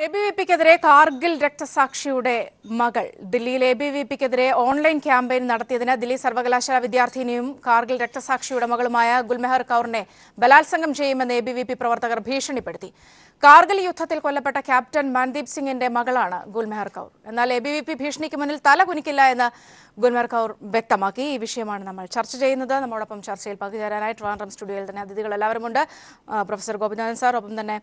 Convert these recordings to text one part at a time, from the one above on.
എബിവിപിക്കെതിരെ കാർഗിൽ രക്തസാക്ഷിയുടെ മകൾ ദില്ലിയിൽ എബിവിപിക്കെതിരെ online campaign നടത്തിയതിന് ദില്ലി സർവകലാശാല വിദ്യാർത്ഥിനിയും കാർഗിൽ രക്തസാക്ഷിയുടെ മകളുമായ ഗുൽമെഹർ കൗറിനെ ബലാത്സംഗം ചെയ്യുമെന്ന് എബിവിപി പ്രവർത്തകർ ഭീഷണിപ്പെടുത്തി. കാർഗിൽ യുദ്ധത്തിൽ കൊല്ലപ്പെട്ട ക്യാപ്റ്റൻ മൻദീപ് സിംഗിന്റെ മകളാണ് ഗുൽമെഹർ കൗർ. എന്നാൽ എബിവിപി ഭീഷണിക്ക് മുന്നിൽ തല കുനിക്കില്ല എന്ന് ഗുൽമെഹർ കൗർ വ്യക്തമാക്കി. ഈ വിഷയമാണ് നമ്മൾ ചർച്ച ചെയ്യുന്നത്. നമ്മോടൊപ്പം ചർച്ചയിൽ പങ്കുചേരാനായി ട്രിവാൻഡ്രം സ്റ്റുഡിയോയിൽ തന്നെ അതിഥികൾ എല്ലാവരുമുണ്ട്. പ്രൊഫസർ ഗോപിനാഥൻ സാർ, ഒപ്പം തന്നെ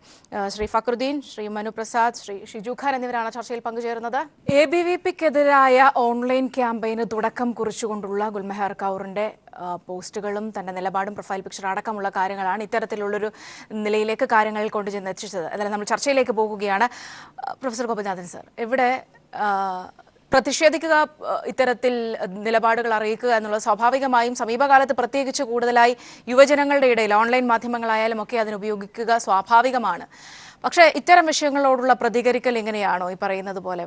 ശ്രീ ഫക്രുദ്ദീൻ, ശ്രീ മനു പ്രസാദ്, ശ്രീ ഷിജു ഖാൻ എന്നിവരാണ് ചർച്ചയിൽ പങ്കുചേരുന്നത്. എബിവിപിക്കെതിരായ ഓൺലൈൻ ക്യാമ്പയിന് തുടക്കം കുറിച്ചുകൊണ്ടുള്ള ഗുൽമെഹർ കൗറിന്റെ പോസ്റ്റുകളും തന്റെ നിലപാടും പ്രൊഫൈൽ പിക്ചർ അടക്കമുള്ള കാര്യങ്ങളാണ് ഇത്തരത്തിലുള്ളൊരു നിലയിലേക്ക് കാര്യങ്ങൾ കൊണ്ടുചെന്ന് എത്തിച്ചത്. അതായത് നമ്മൾ ചർച്ചയിലേക്ക് പോകുകയാണ്. പ്രൊഫസർ ഗോപിനാഥൻ സാർ, ഇവിടെ പ്രതിഷേധിക്കുക, ഇത്തരത്തിൽ നിലപാടുകൾ അറിയിക്കുക എന്നുള്ളത് സ്വാഭാവികമായും സമീപകാലത്ത് പ്രത്യേകിച്ച് കൂടുതലായി യുവജനങ്ങളുടെ ഇടയിൽ ഓൺലൈൻ മാധ്യമങ്ങളായാലും ഒക്കെ അതിനുപയോഗിക്കുക സ്വാഭാവികമാണ്. പക്ഷേ ഇത്തരം വിഷയങ്ങളോടുള്ള പ്രതികരിക്കൽ എങ്ങനെയാണോ ഈ പറയുന്നത് പോലെ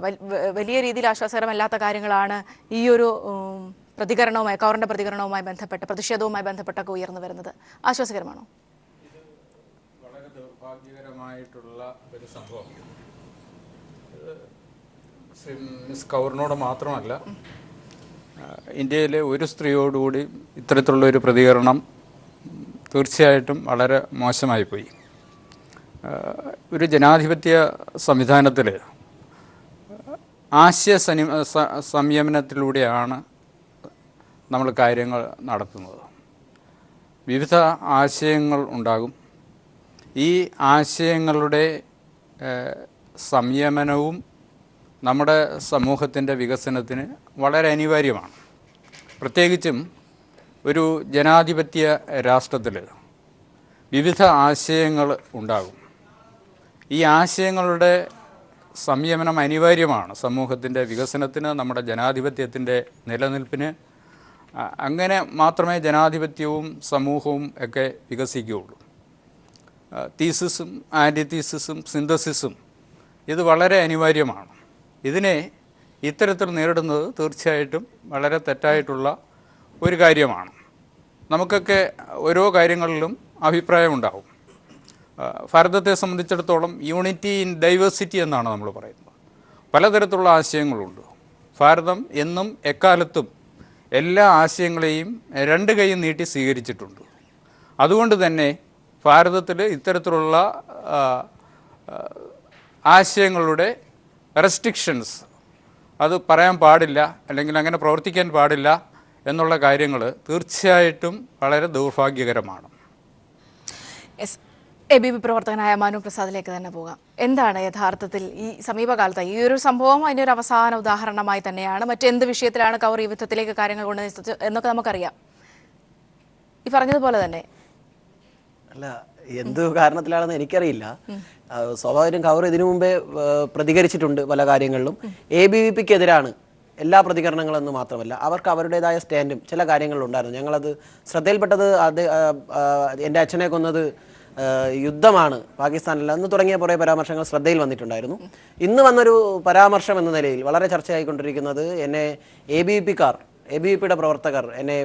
വലിയ രീതിയിൽ ആശ്വാസകരമല്ലാത്ത കാര്യങ്ങളാണ് ഈ ഒരു പ്രതികരണവുമായി, കൗറിന്റെ പ്രതികരണവുമായി ബന്ധപ്പെട്ട്, പ്രതിഷേധവുമായി ബന്ധപ്പെട്ടൊക്കെ ഉയർന്നു വരുന്നത്. ആശ്വാസകരമാണോ? വളരെ ദൗർഭാഗ്യകരമായിട്ടുള്ള ഒരു സംഭവം. മിസ് കൗറിനോട് മാത്രമല്ല, ഇന്ത്യയിലെ ഒരു സ്ത്രീയോടുകൂടി ഇത്തരത്തിലുള്ള ഒരു പ്രതികരണം തീർച്ചയായിട്ടും വളരെ മോശമായിപ്പോയി. ഒരു ജനാധിപത്യ സംവിധാനത്തിൽ ആശയ സംയമനത്തിലൂടെയാണ് നമ്മൾ കാര്യങ്ങൾ നടത്തുന്നത്. വിവിധ ആശയങ്ങൾ ഉണ്ടാകും. ഈ ആശയങ്ങളുടെ സംയമനവും നമ്മുടെ സമൂഹത്തിൻ്റെ വികസനത്തിന് വളരെ അനിവാര്യമാണ്. പ്രത്യേകിച്ചും ഒരു ജനാധിപത്യ രാഷ്ട്രത്തിൽ വിവിധ ആശയങ്ങൾ ഉണ്ടാകും. ഈ ആശയങ്ങളുടെ സംയമനം അനിവാര്യമാണ് സമൂഹത്തിൻ്റെ വികസനത്തിന്, നമ്മുടെ ജനാധിപത്യത്തിൻ്റെ നിലനിൽപ്പിന്. അങ്ങനെ മാത്രമേ ജനാധിപത്യവും സമൂഹവും ഒക്കെ വികസിക്കുകയുള്ളൂ. തീസിസും ആൻറ്റിതീസിസും സിന്തസിസും ഇത് വളരെ അനിവാര്യമാണ്. ഇതിനെ ഇത്തരത്തിൽ നേരിടുന്നത് തീർച്ചയായിട്ടും വളരെ തെറ്റായിട്ടുള്ള ഒരു കാര്യമാണ്. നമുക്കൊക്കെ ഓരോ കാര്യങ്ങളിലും അഭിപ്രായമുണ്ടാകും. ഭാരതത്തെ സംബന്ധിച്ചിടത്തോളം യൂണിറ്റി ഇൻ ഡൈവേഴ്സിറ്റി എന്നാണ് നമ്മൾ പറയുന്നത്. പലതരത്തിലുള്ള ആശയങ്ങളുണ്ട്. ഭാരതം എന്നും എക്കാലത്തും എല്ലാ ആശയങ്ങളെയും രണ്ട് കൈയും നീട്ടി സ്വീകരിച്ചിട്ടുണ്ട്. അതുകൊണ്ട് തന്നെ ഭാരതത്തിൽ ഇത്തരത്തിലുള്ള ആശയങ്ങളുടെ റെസ്ട്രിക്ഷൻസ്, അത് പറയാൻ പാടില്ല അല്ലെങ്കിൽ അങ്ങനെ പ്രവർത്തിക്കാൻ പാടില്ല എന്നുള്ള കാര്യങ്ങൾ തീർച്ചയായിട്ടും വളരെ ദൗർഭാഗ്യകരമാണ്. എബിവി പ്രവർത്തകനായ മനു പ്രസാദിലേക്ക് തന്നെ പോകാം. എന്താണ് യഥാർത്ഥത്തിൽ ഈ സമീപകാലത്ത് ഈ ഒരു സംഭവം അതിൻ്റെ ഒരു അവസാന ഉദാഹരണമായി തന്നെയാണ്? മറ്റെന്ത് വിഷയത്തിലാണ് കൗർ ഈ യുദ്ധത്തിലേക്ക് കാര്യങ്ങൾ കൊണ്ടുവന്നത് എന്നൊക്കെ നമുക്കറിയാം. ഈ പറഞ്ഞതുപോലെ തന്നെ അല്ല, എന്ത് കാരണത്തിലാണെന്ന് എനിക്കറിയില്ല. സ്വാഭാവികം കൗർ ഇതിനു മുമ്പേ പ്രതികരിച്ചിട്ടുണ്ട് പല കാര്യങ്ങളിലും. എബിവിപിക്കെതിരാണ് എല്ലാ പ്രതികരണങ്ങളെന്ന് മാത്രമല്ല, അവർക്ക് അവരുടേതായ സ്റ്റാൻഡും ചില കാര്യങ്ങളിലുണ്ടായിരുന്നു. ഞങ്ങളത് ശ്രദ്ധയിൽപ്പെട്ടത് എൻ്റെ അച്ഛനെ കൊന്നത് യുദ്ധമാണ്, പാകിസ്ഥാനിൽ അന്ന് തുടങ്ങിയ കുറേ പരാമർശങ്ങൾ ശ്രദ്ധയിൽ വന്നിട്ടുണ്ടായിരുന്നു. ഇന്ന് വന്നൊരു പരാമർശം എന്ന നിലയിൽ വളരെ ചർച്ചയായിക്കൊണ്ടിരിക്കുന്നത് എന്നെ എബിവിപിയുടെ പ്രവർത്തകർ എന്നെ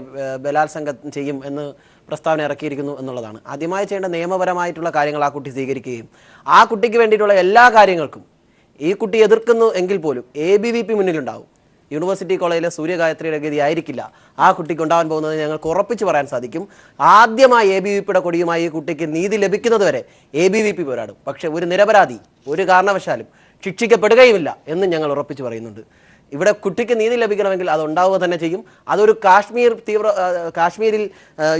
ബലാത്സംഗം ചെയ്യും എന്ന് പ്രസ്താവന ഇറക്കിയിരിക്കുന്നു എന്നുള്ളതാണ്. ആദ്യമായി ചെയ്യേണ്ട നിയമപരമായിട്ടുള്ള കാര്യങ്ങൾ ആ കുട്ടി സ്വീകരിക്കുകയും ആ കുട്ടിക്ക് വേണ്ടിയിട്ടുള്ള എല്ലാ കാര്യങ്ങൾക്കും ഈ കുട്ടി എതിർക്കുന്നു എങ്കിൽ പോലും എബിവിപി മുന്നിലുണ്ടാവും. യൂണിവേഴ്സിറ്റി കോളേജിലെ സൂര്യഗായത്രിയുടെ ഗതി ആയിരിക്കില്ല ആ കുട്ടിക്ക് ഉണ്ടാവാൻ പോകുന്നത് ഞങ്ങൾക്ക് ഉറപ്പിച്ച് പറയാൻ സാധിക്കും. ആദ്യമായി എബിവിപിയുടെ കൊടിയുമായി ഈ കുട്ടിക്ക് നീതി ലഭിക്കുന്നത് വരെ എബിവിപി പോരാടും. പക്ഷെ ഒരു നിരപരാധി ഒരു കാരണവശാലും ശിക്ഷിക്കപ്പെടുകയുമില്ല എന്ന് ഞങ്ങൾ ഉറപ്പിച്ച് പറയുന്നുണ്ട്. ഇവിടെ കുട്ടിക്ക് നീതി ലഭിക്കണമെങ്കിൽ അത് ഉണ്ടാവുക തന്നെ ചെയ്യും. അതൊരു കാശ്മീരിൽ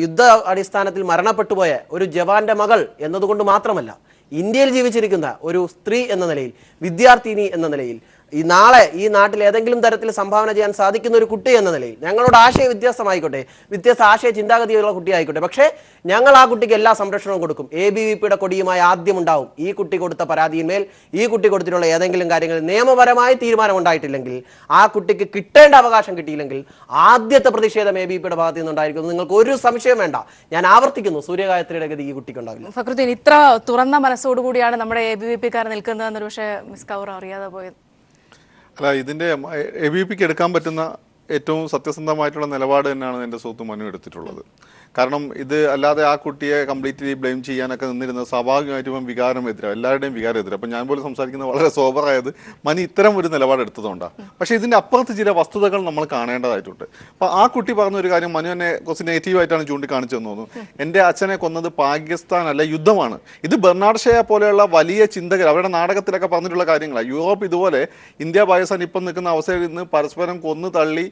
യുദ്ധ അടിസ്ഥാനത്തിൽ മരണപ്പെട്ടുപോയ ഒരു ജവാന്റെ മകൾ എന്നതുകൊണ്ട് മാത്രമല്ല, ഇന്ത്യയിൽ ജീവിച്ചിരിക്കുന്ന ഒരു സ്ത്രീ എന്ന നിലയിൽ, വിദ്യാർത്ഥിനി എന്ന നിലയിൽ, നാളെ ഈ നാട്ടിൽ ഏതെങ്കിലും തരത്തിൽ സംഭാവന ചെയ്യാൻ സാധിക്കുന്ന ഒരു കുട്ടി എന്ന നിലയിൽ, ഞങ്ങളോട് ആശയ വ്യത്യസ്തമായിക്കോട്ടെ, വ്യത്യസ്ത ആശയ ചിന്താഗതിയുള്ള കുട്ടിയായിക്കോട്ടെ, പക്ഷേ ഞങ്ങൾ ആ കുട്ടിക്ക് എല്ലാ സംരക്ഷണവും കൊടുക്കും. എബിവിപിയുടെ കൊടിയുമായി ആദ്യം ഉണ്ടാവും. ഈ കുട്ടി കൊടുത്ത പരാതിയിന്മേൽ, ഈ കുട്ടി കൊടുത്തിട്ടുള്ള ഏതെങ്കിലും കാര്യങ്ങളിൽ നിയമപരമായി തീരുമാനം ഉണ്ടായിട്ടില്ലെങ്കിൽ, ആ കുട്ടിക്ക് കിട്ടേണ്ട അവകാശം കിട്ടിയില്ലെങ്കിൽ ആദ്യത്തെ പ്രതിഷേധം എബിവിപിയുടെ ഭാഗത്തു നിന്നുണ്ടായിരിക്കും. നിങ്ങൾക്ക് ഒരു സംശയം വേണ്ട. ഞാൻ ആവർത്തിക്കുന്നു, സൂര്യഗായത്രിയുടെ ഗതി ഈ കുട്ടിക്ക് ഉണ്ടാവില്ല. ഫക്രുദ്ദീൻ, ഇത്ര തുറന്ന മനസ്സോടുകൂടിയാണ് നമ്മുടെ എബിവിപിക്കാർ നിൽക്കുന്നതെന്നൊരു പക്ഷേ മിസ് കൗർ അറിയാതെ പോയത്. അല്ല, ഇതിൻ്റെ എബിവിപിക്ക് എടുക്കാൻ പറ്റുന്ന ഏറ്റവും സത്യസന്ധമായിട്ടുള്ള നിലപാട് തന്നെയാണ് എൻ്റെ സുഹൃത്ത് മനു എടുത്തിട്ടുള്ളത്. കാരണം ഇത് അല്ലാതെ ആ കുട്ടിയെ കംപ്ലീറ്റ്ലി ബ്ലെയിം ചെയ്യാനൊക്കെ നിന്നിരുന്നത് സ്വാഭാവികമായിട്ടും ഇപ്പം വികാരം എതിരാണ്, എല്ലാവരുടെയും വികാരം എതിരാണ്. അപ്പം ഞാൻ പോലും സംസാരിക്കുന്നത് വളരെ സോബറായത് മനു ഇത്തരം ഒരു നിലപാടെടുത്തതുകൊണ്ടാണ്. പക്ഷേ ഇതിൻ്റെ അപ്പുറത്ത് ചില വസ്തുതകൾ നമ്മൾ കാണേണ്ടതായിട്ടുണ്ട്. അപ്പോൾ ആ കുട്ടി പറഞ്ഞ ഒരു കാര്യം മനു എന്നെ കുറച്ച് നെഗറ്റീവായിട്ടാണ് ചൂണ്ടിക്കാണിച്ചതെന്ന് തോന്നുന്നു. എൻ്റെ അച്ഛനെ കൊന്നത് പാകിസ്ഥാനല്ല, യുദ്ധമാണ്. ഇത് ബെർണാഡ് ഷേ പോലെയുള്ള വലിയ ചിന്തകർ അവരുടെ നാടകത്തിലൊക്കെ പറഞ്ഞിട്ടുള്ള കാര്യങ്ങളാണ്. യൂറോപ്പ് ഇതുപോലെ ഇന്ത്യ പാകിസ്ഥാൻ ഇപ്പം നിൽക്കുന്ന അവസ്ഥയിൽ നിന്ന് പരസ്പരം കൊന്നു തള്ളി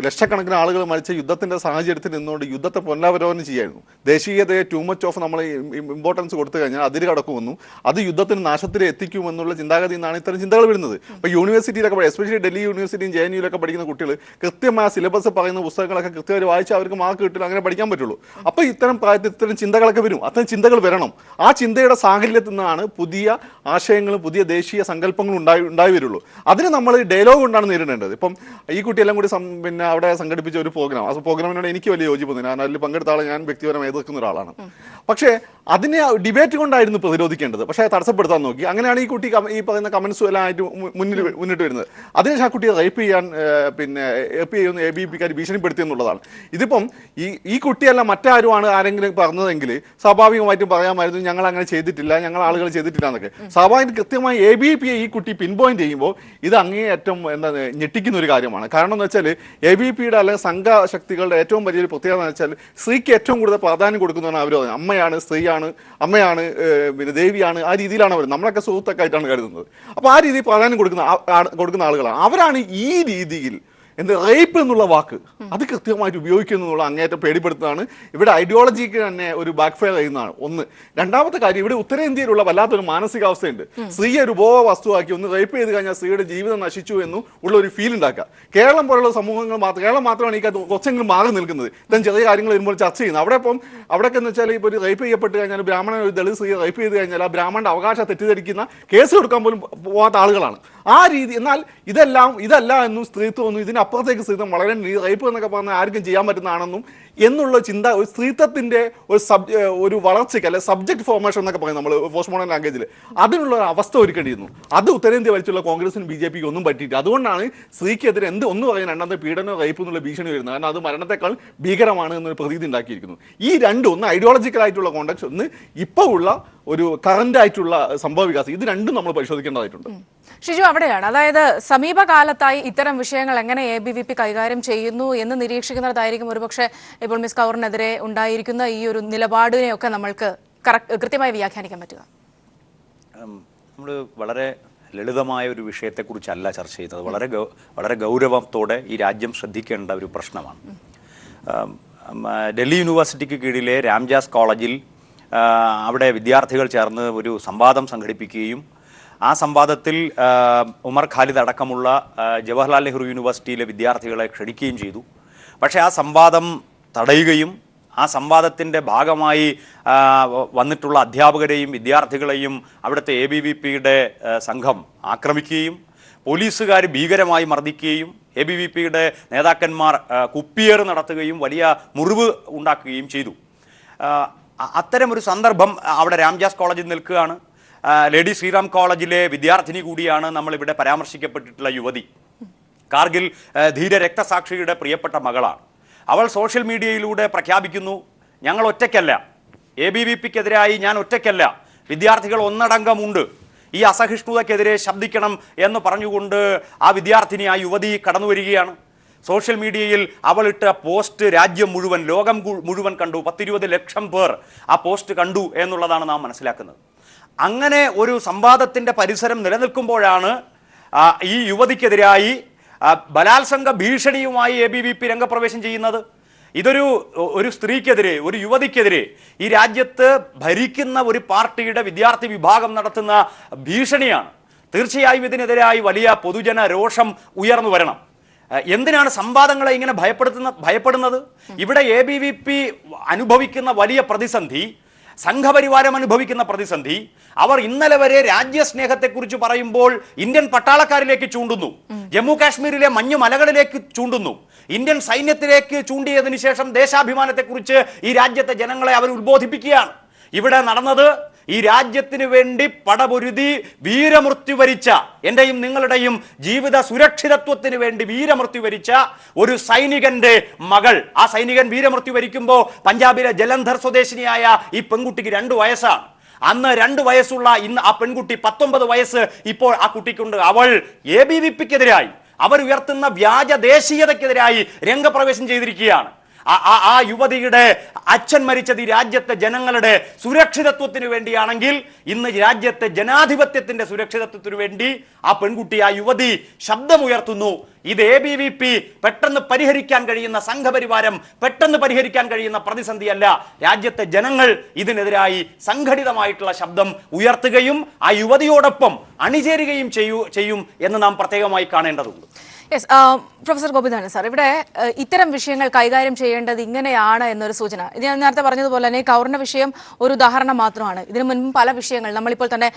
ലക്ഷക്കണക്കിന് ആളുകൾ മരിച്ച യുദ്ധത്തിന്റെ സാഹചര്യത്തിൽ നിന്നുകൊണ്ട് യുദ്ധത്തെ പുനരവലോകനം ചെയ്യായിരുന്നു. ദേശീയതയെ ടൂ മച്ച് ഓഫ് നമ്മൾ ഇമ്പോർട്ടൻസ് കൊടുത്തു കഴിഞ്ഞാൽ അതിര് കടക്കുമെന്നും അത് യുദ്ധത്തിന് നാശത്തിൽ എത്തിക്കുമെന്നുള്ള ചിന്താഗതിയിൽ നിന്നാണ് ഇത്തരം ചിന്തകൾ വരുന്നത്. ഇപ്പോൾ യൂണിവേഴ്സിറ്റിയിലൊക്കെ എസ്പെഷ്യലി ഡൽഹി യൂണിവേഴ്സിറ്റിയും JNUയിലൊക്കെ പഠിക്കുന്ന കുട്ടികൾ കൃത്യമായ സിലബസ് പറയുന്ന പുസ്തകങ്ങളൊക്കെ കൃത്യമായി വായിച്ചാൽ അവർക്ക് മാർക്ക് കിട്ടില്ല, അങ്ങനെ പഠിക്കാൻ പറ്റുള്ളൂ. അപ്പോൾ ഇത്തരം പ്രായത്തിൽ ഇത്തരം ചിന്തകളൊക്കെ വരും. അത്തരം ചിന്തകൾ വരണം. ആ ചിന്തയുടെ സാഹചര്യത്തിൽ നിന്നാണ് പുതിയ ആശയങ്ങളും പുതിയ ദേശീയ സങ്കല്പങ്ങളും ഉണ്ടായി വരുള്ളൂ. അതിന് നമ്മൾ ഡയലോഗ് കൊണ്ടാണ് നേരിടേണ്ടത്. ഇപ്പം ഈ കുട്ടിയെല്ലാം കൂടി പിന്നെ അവിടെ സംഘടിപ്പിച്ച ഒരു പ്രോഗ്രാം, ആ പ്രോഗ്രാമിനോട് എനിക്ക് വലിയ യോജിപ്പൊന്നുമില്ല. ഞാൻ അതിൽ പങ്കെടുത്ത ആളെ ഞാൻ വ്യക്തിപരമായി എതിർക്കുന്ന ഒരാളാണ്. പക്ഷേ അതിനെ ഡിബേറ്റ് കൊണ്ടായിരുന്നു പ്രതിരോധിക്കേണ്ടത്. പക്ഷേ തടസ്സപ്പെടുത്താൻ നോക്കി. അങ്ങനെയാണ് ഈ കുട്ടി ഈ പറയുന്ന കമന്റ്സും എല്ലാം ആയിട്ട് മുന്നിട്ട് വരുന്നത്. അതിനുശേഷം ആ കുട്ടിയെ റേപ്പ് ചെയ്യുന്ന ABVPക്കാർ ഭീഷണിപ്പെടുത്തി എന്നുള്ളതാണ്. ഇതിപ്പം ഈ കുട്ടിയല്ല മറ്റാരുമാണ് ആരെങ്കിലും പറഞ്ഞതെങ്കിൽ സ്വാഭാവികമായിട്ടും പറയാമായിരുന്നു ഞങ്ങൾ അങ്ങനെ ചെയ്തിട്ടില്ല, ഞങ്ങൾ ആളുകൾ ചെയ്തിട്ടില്ല എന്നൊക്കെ. സ്വാഭാവികം കൃത്യമായി ABVPയെ ഈ കുട്ടി പിൻ പോയിന്റ് ചെയ്യുമ്പോൾ ഇത് അങ്ങേയറ്റം ഞെട്ടിക്കുന്ന ഒരു കാര്യമാണ്. കാരണം എന്ന് വെച്ചാൽ ABVPയുടെ അല്ലെങ്കിൽ സംഘശക്തികളുടെ ഏറ്റവും വലിയൊരു പ്രത്യേകത എന്ന് വെച്ചാൽ സ്ത്രീക്ക് ഏറ്റവും കൂടുതൽ പ്രാധാന്യം കൊടുക്കുന്നതാണ് അവർ. അമ്മയാണ്, സ്ത്രീയാണ്, അമ്മയാണ്, പിന്നെ ദേവിയാണ്, ആ രീതിയിലാണ് അവർ. നമ്മളൊക്കെ സുഹൃത്തൊക്കെ ആയിട്ടാണ് കരുതുന്നത്. അപ്പോൾ ആ രീതിയിൽ പ്രാധാന്യം കൊടുക്കുന്ന ആളുകളാണ്. അവരാണ് ഈ രീതിയിൽ റേപ്പ് എന്നുള്ള വാക്ക് അത് കൃത്യമായിട്ട് ഉപയോഗിക്കുന്നു എന്നുള്ള അങ്ങേറ്റം പേടിപ്പെടുത്തുന്നതാണ്. ഇവിടെ ഐഡിയോളജിക്ക് തന്നെ ഒരു ബാക്ക് ഫയർ ചെയ്യുന്നതാണ് ഒന്ന്. രണ്ടാമത്തെ കാര്യം, ഇവിടെ ഉത്തരേന്ത്യയിലുള്ള വല്ലാത്തൊരു മാനസികാവസ്ഥയുണ്ട്. സ്ത്രീയെ ഒരു ഉപഭോഗ വസ്തുവാക്കി ഒന്ന് റേപ്പ് ചെയ്ത് കഴിഞ്ഞാൽ സ്ത്രീയുടെ ജീവിതം നശിച്ചു എന്നും ഉള്ള ഒരു ഫീൽ ഉണ്ടാക്കുക. കേരളം പോലുള്ള സമൂഹങ്ങൾ കേരളം മാത്രമാണ് ഈ കുറച്ചെങ്കിലും മാറി നിൽക്കുന്നത്. ഇത്തരം ചെറിയ കാര്യങ്ങൾ വരുമ്പോൾ ചർച്ച ചെയ്യുന്നത്. അവിടെയൊക്കെ എന്ന് വെച്ചാൽ ഇപ്പോൾ ഒരു റേപ്പ് ചെയ്യപ്പെട്ട് കഴിഞ്ഞാൽ ബ്രാഹ്മണൻ ഒരു ദളിത് സ്ത്രീയെ റേപ്പ് ചെയ്ത് കഴിഞ്ഞാൽ ആ ബ്രാഹ്മണന്റെ അവകാശം തെറ്റിദ്ധരിക്കുന്ന കേസ് കൊടുക്കാൻ പോലും പോകാത്ത ആളുകളാണ് ആ രീതി. എന്നാൽ ഇതല്ല എന്നും സ്ത്രീത്വമൊന്നും ഇതിനപ്പുറത്തേക്ക് സ്ത്രീത്വം വളരെ റേപ്പ് എന്നൊക്കെ പറഞ്ഞാൽ ആർക്കും ചെയ്യാൻ പറ്റുന്നതാണെന്നും എന്നുള്ള ചിന്ത ഒരു സ്ത്രീത്വത്തിന്റെ ഒരു വളർച്ചയ്ക്ക് അല്ലെ സബ്ജക്ട് ഫോർമേഷൻ എന്നൊക്കെ പറയും നമ്മൾ പോസ്റ്റ് മോഡേൺ ലാംഗ്വേജിൽ, അതിനുള്ള ഒരു അവസ്ഥ ഒരുക്കേണ്ടിയിരുന്നു. അത് ഉത്തരേന്ത്യ ഭരിച്ചുള്ള കോൺഗ്രസിനും BJPക്ക് ഒന്നും പറ്റിയിട്ട്. അതുകൊണ്ടാണ് സ്ത്രീക്കെതിരെ ഒന്ന് പറയുന്നത് രണ്ടാമത്തെ പീഡനം റേപ്പ് എന്നുള്ള ഭീഷണി വരുന്നത്. കാരണം അത് മരണത്തെക്കാൾ ഭീകരമാണ് എന്നൊരു പ്രതീതി ഉണ്ടാക്കിയിരിക്കുന്നു. ഈ രണ്ടും, ഒന്ന് ഐഡിയോളജിക്കൽ ആയിട്ടുള്ള കോണ്ടക്സ്റ്റ്, ഒന്ന് ഇപ്പോൾ ഉള്ള ഒരു കറന്റ് ആയിട്ടുള്ള സംഭവ വികാസം, ഇത് രണ്ടും നമ്മൾ പരിശോധിക്കേണ്ടതായിട്ടുണ്ട്. ഷിജു, അവിടെയാണ്, അതായത് സമീപകാലത്തായി ഇത്തരം വിഷയങ്ങൾ എങ്ങനെ ABVP കൈകാര്യം ചെയ്യുന്നു എന്ന് നിരീക്ഷിക്കുന്നതായിരിക്കും ഒരുപക്ഷെ ഇപ്പോൾ മിസ് കൗറിനെതിരെ ഉണ്ടായിരിക്കുന്ന ഈ ഒരു നിലപാടിനെയൊക്കെ നമ്മൾക്ക് കൃത്യമായി വ്യാഖ്യാനിക്കാൻ പറ്റുക. നമ്മൾ വളരെ ലളിതമായ ഒരു വിഷയത്തെക്കുറിച്ചല്ല ചർച്ച ചെയ്യുന്നത്. വളരെ ഗൗരവത്തോടെ ഈ രാജ്യം ശ്രദ്ധിക്കേണ്ട ഒരു പ്രശ്നമാണ്. ഡൽഹി യൂണിവേഴ്സിറ്റിക്ക് കീഴിലെ രാംജാസ് കോളേജിൽ അവിടെ വിദ്യാർത്ഥികൾ ചേർന്ന് ഒരു സംവാദം സംഘടിപ്പിക്കുകയും ആ സംവാദത്തിൽ ഉമർ ഖാലിദ് അടക്കമുള്ള ജവഹർലാൽ നെഹ്റു യൂണിവേഴ്സിറ്റിയിലെ വിദ്യാർത്ഥികളെ ക്ഷണിക്കുകയും ചെയ്തു. പക്ഷേ ആ സംവാദം തടയുകയും ആ സംവാദത്തിൻ്റെ ഭാഗമായി വന്നിട്ടുള്ള അധ്യാപകരെയും വിദ്യാർത്ഥികളെയും അവിടുത്തെ ABVPയുടെ സംഘം ആക്രമിക്കുകയും പോലീസുകാർ ഭീകരമായി മർദ്ദിക്കുകയും ABVPയുടെ നേതാക്കന്മാർ കുപ്പിയേറ് നടത്തുകയും വലിയ മുറിവ് ഉണ്ടാക്കുകയും ചെയ്തു. അത്തരമൊരു സന്ദർഭം അവിടെ രാംജാസ് കോളേജിൽ നിൽക്കുകയാണ്. ലേഡി ശ്രീറാം കോളേജിലെ വിദ്യാർത്ഥിനി കൂടിയാണ് നമ്മളിവിടെ പരാമർശിക്കപ്പെട്ടിട്ടുള്ള യുവതി. കാർഗിൽ ധീര രക്തസാക്ഷിയുടെ പ്രിയപ്പെട്ട മകളാണ്. അവൾ സോഷ്യൽ മീഡിയയിലൂടെ പ്രഖ്യാപിക്കുന്നു, ഞങ്ങൾ ഒറ്റയ്ക്കല്ല, ABVPക്കെതിരായി ഞാൻ ഒറ്റയ്ക്കല്ല, വിദ്യാർത്ഥികൾ ഒന്നടങ്കമുണ്ട്, ഈ അസഹിഷ്ണുതയ്ക്കെതിരെ ശബ്ദിക്കണം എന്ന് പറഞ്ഞുകൊണ്ട് ആ വിദ്യാർത്ഥിനി, ആ യുവതി കടന്നു വരികയാണ്. സോഷ്യൽ മീഡിയയിൽ അവളിട്ട പോസ്റ്റ് രാജ്യം മുഴുവൻ, ലോകം മുഴുവൻ കണ്ടു. 10-20 ലക്ഷം പേർ ആ പോസ്റ്റ് കണ്ടു എന്നുള്ളതാണ് നാം മനസ്സിലാക്കുന്നത്. അങ്ങനെ ഒരു സംവാദത്തിൻ്റെ പരിസരം നിലനിൽക്കുമ്പോഴാണ് ഈ യുവതിക്കെതിരായി ബലാത്സംഗ ഭീഷണിയുമായി ABVP രംഗപ്രവേശം ചെയ്യുന്നത്. ഒരു സ്ത്രീക്കെതിരെ, ഒരു യുവതിക്കെതിരെ ഈ രാജ്യത്ത് ഭരിക്കുന്ന ഒരു പാർട്ടിയുടെ വിദ്യാർത്ഥി വിഭാഗം നടത്തുന്ന ഭീഷണിയാണ്. തീർച്ചയായും ഇതിനെതിരായി വലിയ പൊതുജന രോഷം ഉയർന്നു വരണം. എന്തിനാണ് സംവാദങ്ങളെ ഇങ്ങനെ ഭയപ്പെടുന്നത്? ഇവിടെ ABVP അനുഭവിക്കുന്ന വലിയ പ്രതിസന്ധി, സംഘപരിവാരം അനുഭവിക്കുന്ന പ്രതിസന്ധി, അവർ ഇന്നലെ വരെ രാജ്യസ്നേഹത്തെക്കുറിച്ച് പറയുമ്പോൾ ഇന്ത്യൻ പട്ടാളക്കാരിലേക്ക് ചൂണ്ടുന്നു, ജമ്മു കാശ്മീരിലെ മഞ്ഞു മലകളിലേക്ക് ചൂണ്ടുന്നു, ഇന്ത്യൻ സൈന്യത്തിലേക്ക് ചൂണ്ടിയതിനു ശേഷം ദേശാഭിമാനത്തെക്കുറിച്ച് ഈ രാജ്യത്തെ ജനങ്ങളെ അവർ ഉത്ബോധിപ്പിക്കുകയാണ്. ഇവിടെ നടന്നത് ഈ രാജ്യത്തിന് വേണ്ടി പടപൊരുതി വീരമൃത്യു വരിച്ച, എന്റെയും നിങ്ങളുടെയും ജീവിത സുരക്ഷിതത്വത്തിന് വേണ്ടി വീരമൃത്യു വരിച്ച ഒരു സൈനികന്റെ മകൾ. ആ സൈനികൻ വീരമൃത്യു വരിക്കുമ്പോൾ പഞ്ചാബിലെ ജലന്ധർ സ്വദേശിനിയായ ഈ പെൺകുട്ടിക്ക് 2 വയസ്സാണ്. അന്ന് 2 വയസ്സുള്ള ഇന്ന് ആ പെൺകുട്ടി 19 വയസ്സ് ഇപ്പോൾ ആ കുട്ടിക്കുണ്ട്. അവൾ ABVPക്കെതിരായി, അവർ ഉയർത്തുന്ന വ്യാജ ദേശീയതയ്ക്കെതിരായി രംഗപ്രവേശം ചെയ്തിരിക്കുകയാണ്. ആ യുവതിയുടെ അച്ഛൻ മരിച്ചത് ഈ രാജ്യത്തെ ജനങ്ങളുടെ സുരക്ഷിതത്വത്തിന് വേണ്ടിയാണെങ്കിൽ ഇന്ന് രാജ്യത്തെ ജനാധിപത്യത്തിന്റെ സുരക്ഷിതത്വത്തിന് വേണ്ടി ആ പെൺകുട്ടി, ആ യുവതി ശബ്ദമുയർത്തുന്നു. ഇത് ABVP പെട്ടെന്ന് പരിഹരിക്കാൻ കഴിയുന്ന, സംഘപരിവാരം പെട്ടെന്ന് പരിഹരിക്കാൻ കഴിയുന്ന പ്രതിസന്ധിയല്ല. രാജ്യത്തെ ജനങ്ങൾ ഇതിനെതിരായി സംഘടിതമായിട്ടുള്ള ശബ്ദം ഉയർത്തുകയും ആ യുവതിയോടൊപ്പം അണിചേരുകയും ചെയ്യും എന്ന് നാം പ്രത്യേകമായി കാണേണ്ടതുണ്ട്. യെസ്, പ്രൊഫസർ ഗോപിനാഥൻ സാർ, ഇവിടെ ഇത്തരം വിഷയങ്ങൾ കൈകാര്യം ചെയ്യേണ്ടത് ഇങ്ങനെയാണ് എന്നൊരു സൂചന. ഇത് ഞാൻ നേരത്തെ പറഞ്ഞതുപോലെ തന്നെ കൗറിന്റെ വിഷയം ഒരു ഉദാഹരണം മാത്രമാണ്. ഇതിനു മുൻപും പല വിഷയങ്ങൾ നമ്മളിപ്പോൾ തന്നെ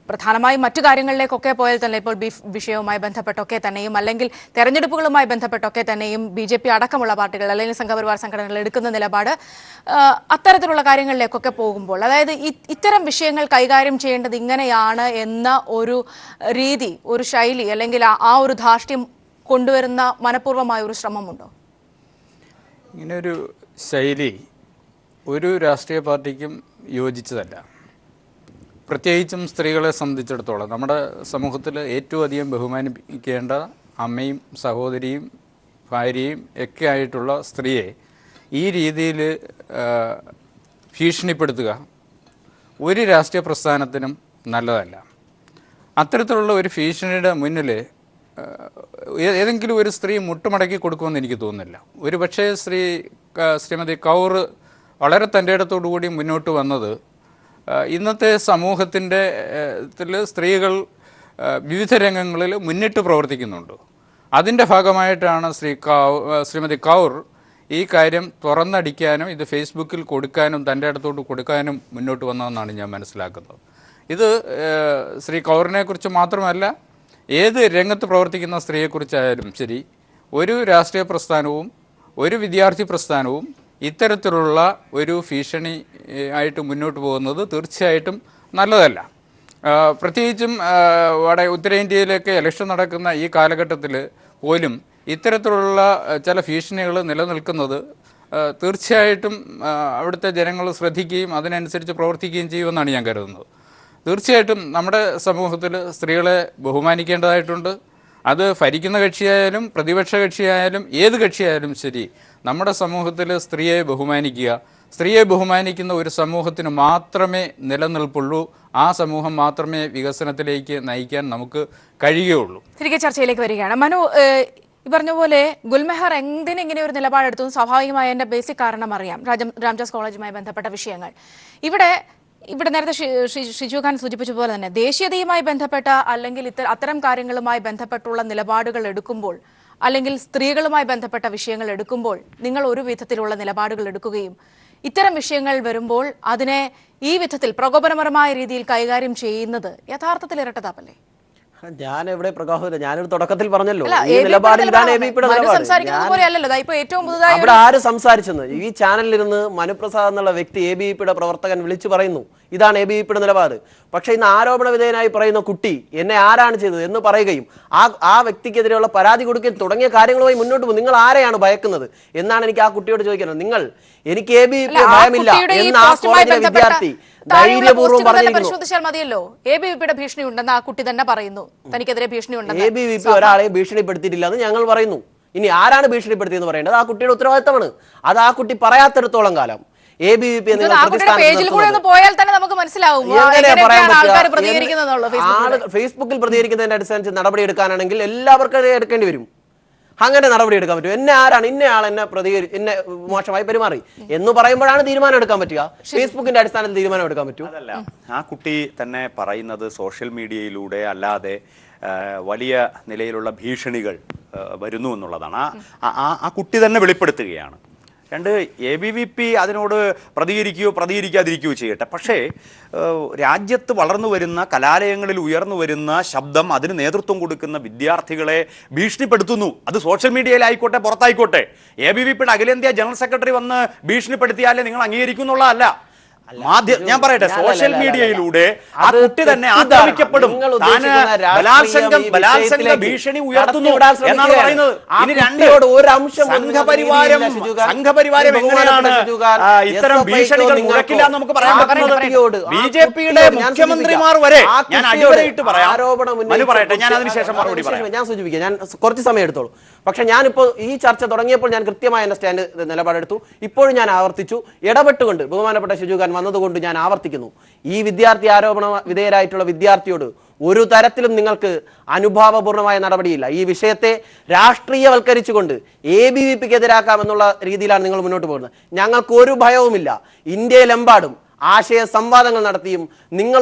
പ്രധാനമായും മറ്റു കാര്യങ്ങളിലേക്കൊക്കെ പോയാൽ തന്നെ ഇപ്പോൾ ബീഫ് വിഷയവുമായി ബന്ധപ്പെട്ടൊക്കെ തന്നെയും അല്ലെങ്കിൽ തെരഞ്ഞെടുപ്പുകളുമായി ബന്ധപ്പെട്ടൊക്കെ തന്നെയും BJP അടക്കമുള്ള പാർട്ടികൾ അല്ലെങ്കിൽ സംഘപരിവാർ സംഘടനകൾ എടുക്കുന്ന നിലപാട് അത്തരത്തിലുള്ള കാര്യങ്ങളിലേക്കൊക്കെ പോകുമ്പോൾ, അതായത് ഇത്തരം വിഷയങ്ങൾ കൈകാര്യം ചെയ്യേണ്ടത് ഇങ്ങനെയാണ് എന്ന ഒരു രീതി, ഒരു ശൈലി അല്ലെങ്കിൽ ആ ഒരു ധാർഷ്ട്യം കൊണ്ടുവരുന്ന മനഃപൂർവ്വമായ ഒരു ശ്രമമുണ്ടോ? ഇങ്ങനൊരു ശൈലി ഒരു രാഷ്ട്രീയ പാർട്ടിക്കും യോജിച്ചതല്ല. പ്രത്യേകിച്ചും സ്ത്രീകളെ സംബന്ധിച്ചിടത്തോളം നമ്മുടെ സമൂഹത്തിൽ ഏറ്റവും അധികം ബഹുമാനിക്കേണ്ട അമ്മയും സഹോദരിയും ഭാര്യയും ഒക്കെ ആയിട്ടുള്ള സ്ത്രീയെ ഈ രീതിയിൽ ഭീഷണിപ്പെടുത്തുക ഒരു രാഷ്ട്രീയ പ്രസ്ഥാനത്തിനും നല്ലതല്ല. അത്തരത്തിലുള്ള ഒരു ഭീഷണിയുടെ മുന്നിൽ ഏതെങ്കിലും ഒരു സ്ത്രീ മുട്ടുമടക്കി കൊടുക്കുമെന്ന് എനിക്ക് തോന്നുന്നില്ല. ഒരു പക്ഷേ ശ്രീമതി കൗർ വളരെ തൻ്റെ ഇടത്തോടു കൂടി മുന്നോട്ട് വന്നത് ഇന്നത്തെ സമൂഹത്തിൻ്റെ സ്ത്രീകൾ വിവിധ രംഗങ്ങളിൽ മുന്നിട്ട് പ്രവർത്തിക്കുന്നുണ്ട്. അതിൻ്റെ ഭാഗമായിട്ടാണ് ശ്രീമതി കൗർ ഈ കാര്യം തുറന്നടിക്കാനും ഇത് ഫേസ്ബുക്കിൽ കൊടുക്കാനും തൻ്റെ അടുത്തോട്ട് കൊടുക്കാനും മുന്നോട്ട് വന്നതെന്നാണ് ഞാൻ മനസ്സിലാക്കുന്നത്. ഇത് ശ്രീ കൗറിനെക്കുറിച്ച് മാത്രമല്ല, ഏത് രംഗത്ത് പ്രവർത്തിക്കുന്ന സ്ത്രീയെക്കുറിച്ചായാലും ശരി, ഒരു രാഷ്ട്രീയ പ്രസ്ഥാനവും ഒരു വിദ്യാർത്ഥി പ്രസ്ഥാനവും ഇത്തരത്തിലുള്ള ഒരു ഭീഷണി ആയിട്ട് മുന്നോട്ട് പോകുന്നത് തീർച്ചയായിട്ടും നല്ലതല്ല. പ്രത്യേകിച്ചും ഉത്തരേന്ത്യയിലൊക്കെ ഇലക്ഷൻ നടക്കുന്ന ഈ കാലഘട്ടത്തിൽ പോലും ഇത്തരത്തിലുള്ള ചില ഭീഷണികൾ നിലനിൽക്കുന്നത് തീർച്ചയായിട്ടും അവിടുത്തെ ജനങ്ങൾ ശ്രദ്ധിക്കുകയും അതിനനുസരിച്ച് പ്രവർത്തിക്കുകയും ചെയ്യുമെന്നാണ് ഞാൻ കരുതുന്നത്. തീർച്ചയായിട്ടും നമ്മുടെ സമൂഹത്തിൽ സ്ത്രീകളെ ബഹുമാനിക്കേണ്ടതായിട്ടുണ്ട്. അത് ഭരിക്കുന്ന കക്ഷിയായാലും പ്രതിപക്ഷ കക്ഷിയായാലും ഏത് കക്ഷിയായാലും ശരി, നമ്മുടെ സമൂഹത്തിൽ സ്ത്രീയെ ബഹുമാനിക്കുക. സ്ത്രീയെ ബഹുമാനിക്കുന്ന ഒരു സമൂഹത്തിന് മാത്രമേ നിലനിൽപ്പുള്ളൂ. ആ സമൂഹം മാത്രമേ വികസനത്തിലേക്ക് നയിക്കാൻ നമുക്ക് കഴിയുകയുള്ളൂ. തിരികെ ചർച്ചയിലേക്ക് വരികയാണ്. മനു, ഈ പറഞ്ഞ പോലെ ഗുൽമെഹർ എന്തിനെങ്ങനെ ഒരു നിലപാടെടുത്തു? സ്വാഭാവികമായ എൻ്റെ ബേസിക് കാരണം അറിയാം, രാംജാസ് കോളേജുമായി ബന്ധപ്പെട്ട വിഷയങ്ങൾ. ഇവിടെ നേരത്തെ ഷിജു ഖാൻ സൂചിപ്പിച്ച പോലെ തന്നെ ദേശീയതയുമായി ബന്ധപ്പെട്ട അല്ലെങ്കിൽ അത്തരം കാര്യങ്ങളുമായി ബന്ധപ്പെട്ടുള്ള നിലപാടുകൾ എടുക്കുമ്പോൾ അല്ലെങ്കിൽ സ്ത്രീകളുമായി ബന്ധപ്പെട്ട വിഷയങ്ങൾ എടുക്കുമ്പോൾ നിങ്ങൾ ഒരു വിധത്തിലുള്ള നിലപാടുകൾ എടുക്കുകയും ഇത്തരം വിഷയങ്ങൾ വരുമ്പോൾ അതിനെ ഈ വിധത്തിൽ പ്രകോപനപരമായ രീതിയിൽ കൈകാര്യം ചെയ്യുന്നത് യഥാർത്ഥത്തിൽ ഇരട്ടത്താപ്പല്ലേ? ഞാൻ എവിടെ പ്രകാശമില്ല, ഞാനൊരു തുടക്കത്തിൽ പറഞ്ഞല്ലോ ഈ നിലപാടിൽ ഇതാണ് ABVPയുടെ നിലപാട്. അവിടെ ആര് സംസാരിച്ചെന്ന് ഈ ചാനലിലിരുന്ന് മനുപ്രസാദ് എന്നുള്ള വ്യക്തി ABVPയുടെ പ്രവർത്തകൻ വിളിച്ചു പറയുന്നു ഇതാണ് ABVPയുടെ നിലപാട്. പക്ഷേ ഇന്ന് ആരോപണ വിധേയനായി പറയുന്ന കുട്ടി എന്നെ ആരാണ് ചെയ്തത് എന്ന് പറയുകയും ആ വ്യക്തിക്കെതിരെയുള്ള പരാതി കൊടുക്കുകയും തുടങ്ങിയ കാര്യങ്ങളുമായി മുന്നോട്ട് പോകും. നിങ്ങൾ ആരെയാണ് ഭയക്കുന്നത് എന്നാണ് എനിക്ക് ആ കുട്ടിയോട് ചോദിക്കുന്നത്. എനിക്ക് ABVP ഭയമില്ല എന്ന് ആ കോളേജിലെ വിദ്യാർത്ഥി ധൈര്യപൂർവ്വം പരിശോധിച്ചാൽ മതിയല്ലോ. ABVPയുടെ ഭീഷണി ഉണ്ടെന്ന് ആ കുട്ടി തന്നെ പറയുന്നു, തനിക്കെതിരെ ഭീഷണി ഉണ്ടെന്ന്. ABVP ഒരാളെ ഭീഷണിപ്പെടുത്തിയിട്ടില്ല എന്ന് ഞങ്ങൾ പറയുന്നു. ഇനി ആരാണ് ഭീഷണിപ്പെടുത്തിയെന്ന് പറയേണ്ടത് ആ കുട്ടിയുടെ ഉത്തരവാദിത്തമാണ്. അത് ആ കുട്ടി പറയാത്തിടത്തോളം കാലം ABVP പോയാൽ തന്നെ നമുക്ക് മനസ്സിലാവും ഫേസ്ബുക്കിൽ പ്രതികരിക്കുന്നതിന്റെ അടിസ്ഥാനത്തിൽ നടപടി എടുക്കാനാണെങ്കിൽ എല്ലാവർക്കും എടുക്കേണ്ടി വരും. അങ്ങനെ നടപടി എടുക്കാൻ പറ്റും. എന്നെ ആരാണ് ഇന്നയാൾ എന്നെ മോശമായി പെരുമാറി എന്ന് പറയുമ്പോഴാണ് തീരുമാനം എടുക്കാൻ പറ്റുക. ഫേസ്ബുക്കിന്റെ അടിസ്ഥാനത്തിൽ തീരുമാനം എടുക്കാൻ പറ്റും. അതല്ല, ആ കുട്ടി തന്നെ പറയുന്നത് സോഷ്യൽ മീഡിയയിലൂടെ അല്ലാതെ വലിയ നിലയിലുള്ള ഭീഷണികൾ വരുന്നു എന്നുള്ളതാണ്. ആ കുട്ടി തന്നെ വെളിപ്പെടുത്തുകയാണ്. രണ്ട്, ABVP അതിനോട് പ്രതികരിക്കാതിരിക്കുകയോ ചെയ്യട്ടെ. പക്ഷേ രാജ്യത്ത് വളർന്നു വരുന്ന കലാലയങ്ങളിൽ ഉയർന്നു വരുന്ന ശബ്ദം, അതിന് നേതൃത്വം കൊടുക്കുന്ന വിദ്യാർത്ഥികളെ ഭീഷണിപ്പെടുത്തുന്നു. അത് സോഷ്യൽ മീഡിയയിലായിക്കോട്ടെ പുറത്തായിക്കോട്ടെ. ABVPയുടെ അഖിലേന്ത്യാ ജനറൽ സെക്രട്ടറി വന്ന് ഭീഷണിപ്പെടുത്തിയാലേ നിങ്ങൾ അംഗീകരിക്കുന്നുള്ളതല്ല. ഞാൻ പറയട്ടെ, സോഷ്യൽ മീഡിയയിലൂടെ ആ അത് കുട്ടി തന്നെ തെറ്റിദ്ധാരണ. ആക്രമിക്കപ്പെടും. നിങ്ങൾ താന് ഉദ്ദേശിക്കുന്ന രാഷ്ട്രീയം ഈ ബലാത്സംഗ വിഷയത്തിലേക്ക് ഭീഷണി ഉയർത്തുന്നു കടത്തിവിടാൻ എന്നാണ് പറയുന്നത്. ആ ഇനി രണ്ട് കുട്ടിയോട് ഒരു അംശം പോലും സംഘപരിവാരം നീതിയില്ല ഷിജുഖാൻ. സംഘപരിവാരം എങ്ങനെയാണ് ഷിജുഖാൻ, ഇത്തരം SFI ഭീഷണികൾ നിങ്ങൾക്ക് മുഴക്കില്ല എന്ന് നമുക്ക് പറയാൻ ആ പറ്റുന്നത്? കുട്ടിയോട്, ആ ബിജെപിയുടെ കുട്ടിയോട് ഞാൻ മുഖ്യമന്ത്രിമാർ സൂചിപ്പിക്കാം. വരെ ആ ഞാൻ കുട്ടിയോട് അടിവരയിട്ട് പറയാം. ആരോപണം മനു പറയട്ടെ, ഞാൻ ഉന്നയിച്ച അതിനുശേഷം മറുപടി പറയാം. ഞാൻ സൂചിപ്പിക്കാം. ഞാൻ കുറച്ച് സമയം എടുത്തോളൂ. പക്ഷെ ഞാനിപ്പോൾ ഈ ചർച്ച തുടങ്ങിയപ്പോൾ ഞാൻ കൃത്യമായ എന്റെ സ്റ്റാൻഡ് നിലപാടെടുത്തു. ഇപ്പോഴും ഞാൻ ആവർത്തിച്ചു, ഇടപെട്ടുകൊണ്ട് ബഹുമാനപ്പെട്ട ഷിജുഖാൻ വന്നതുകൊണ്ട് ഞാൻ ആവർത്തിക്കുന്നു. ഈ വിദ്യാർത്ഥി ആരോപണ വിധേയരായിട്ടുള്ള വിദ്യാർത്ഥിയോട് ഒരു തരത്തിലും നിങ്ങൾക്ക് അനുഭാവപൂർണമായ നടപടിയില്ല. ഈ വിഷയത്തെ രാഷ്ട്രീയവൽക്കരിച്ചുകൊണ്ട് ABVPക്ക് എതിരാക്കാമെന്നുള്ള രീതിയിലാണ് നിങ്ങൾ മുന്നോട്ട് പോകുന്നത്. ഞങ്ങൾക്ക് ഒരു ഭയവുമില്ല. ഇന്ത്യയിലെമ്പാടും ആശയ സംവാദങ്ങൾ നടത്തിയും നിങ്ങൾ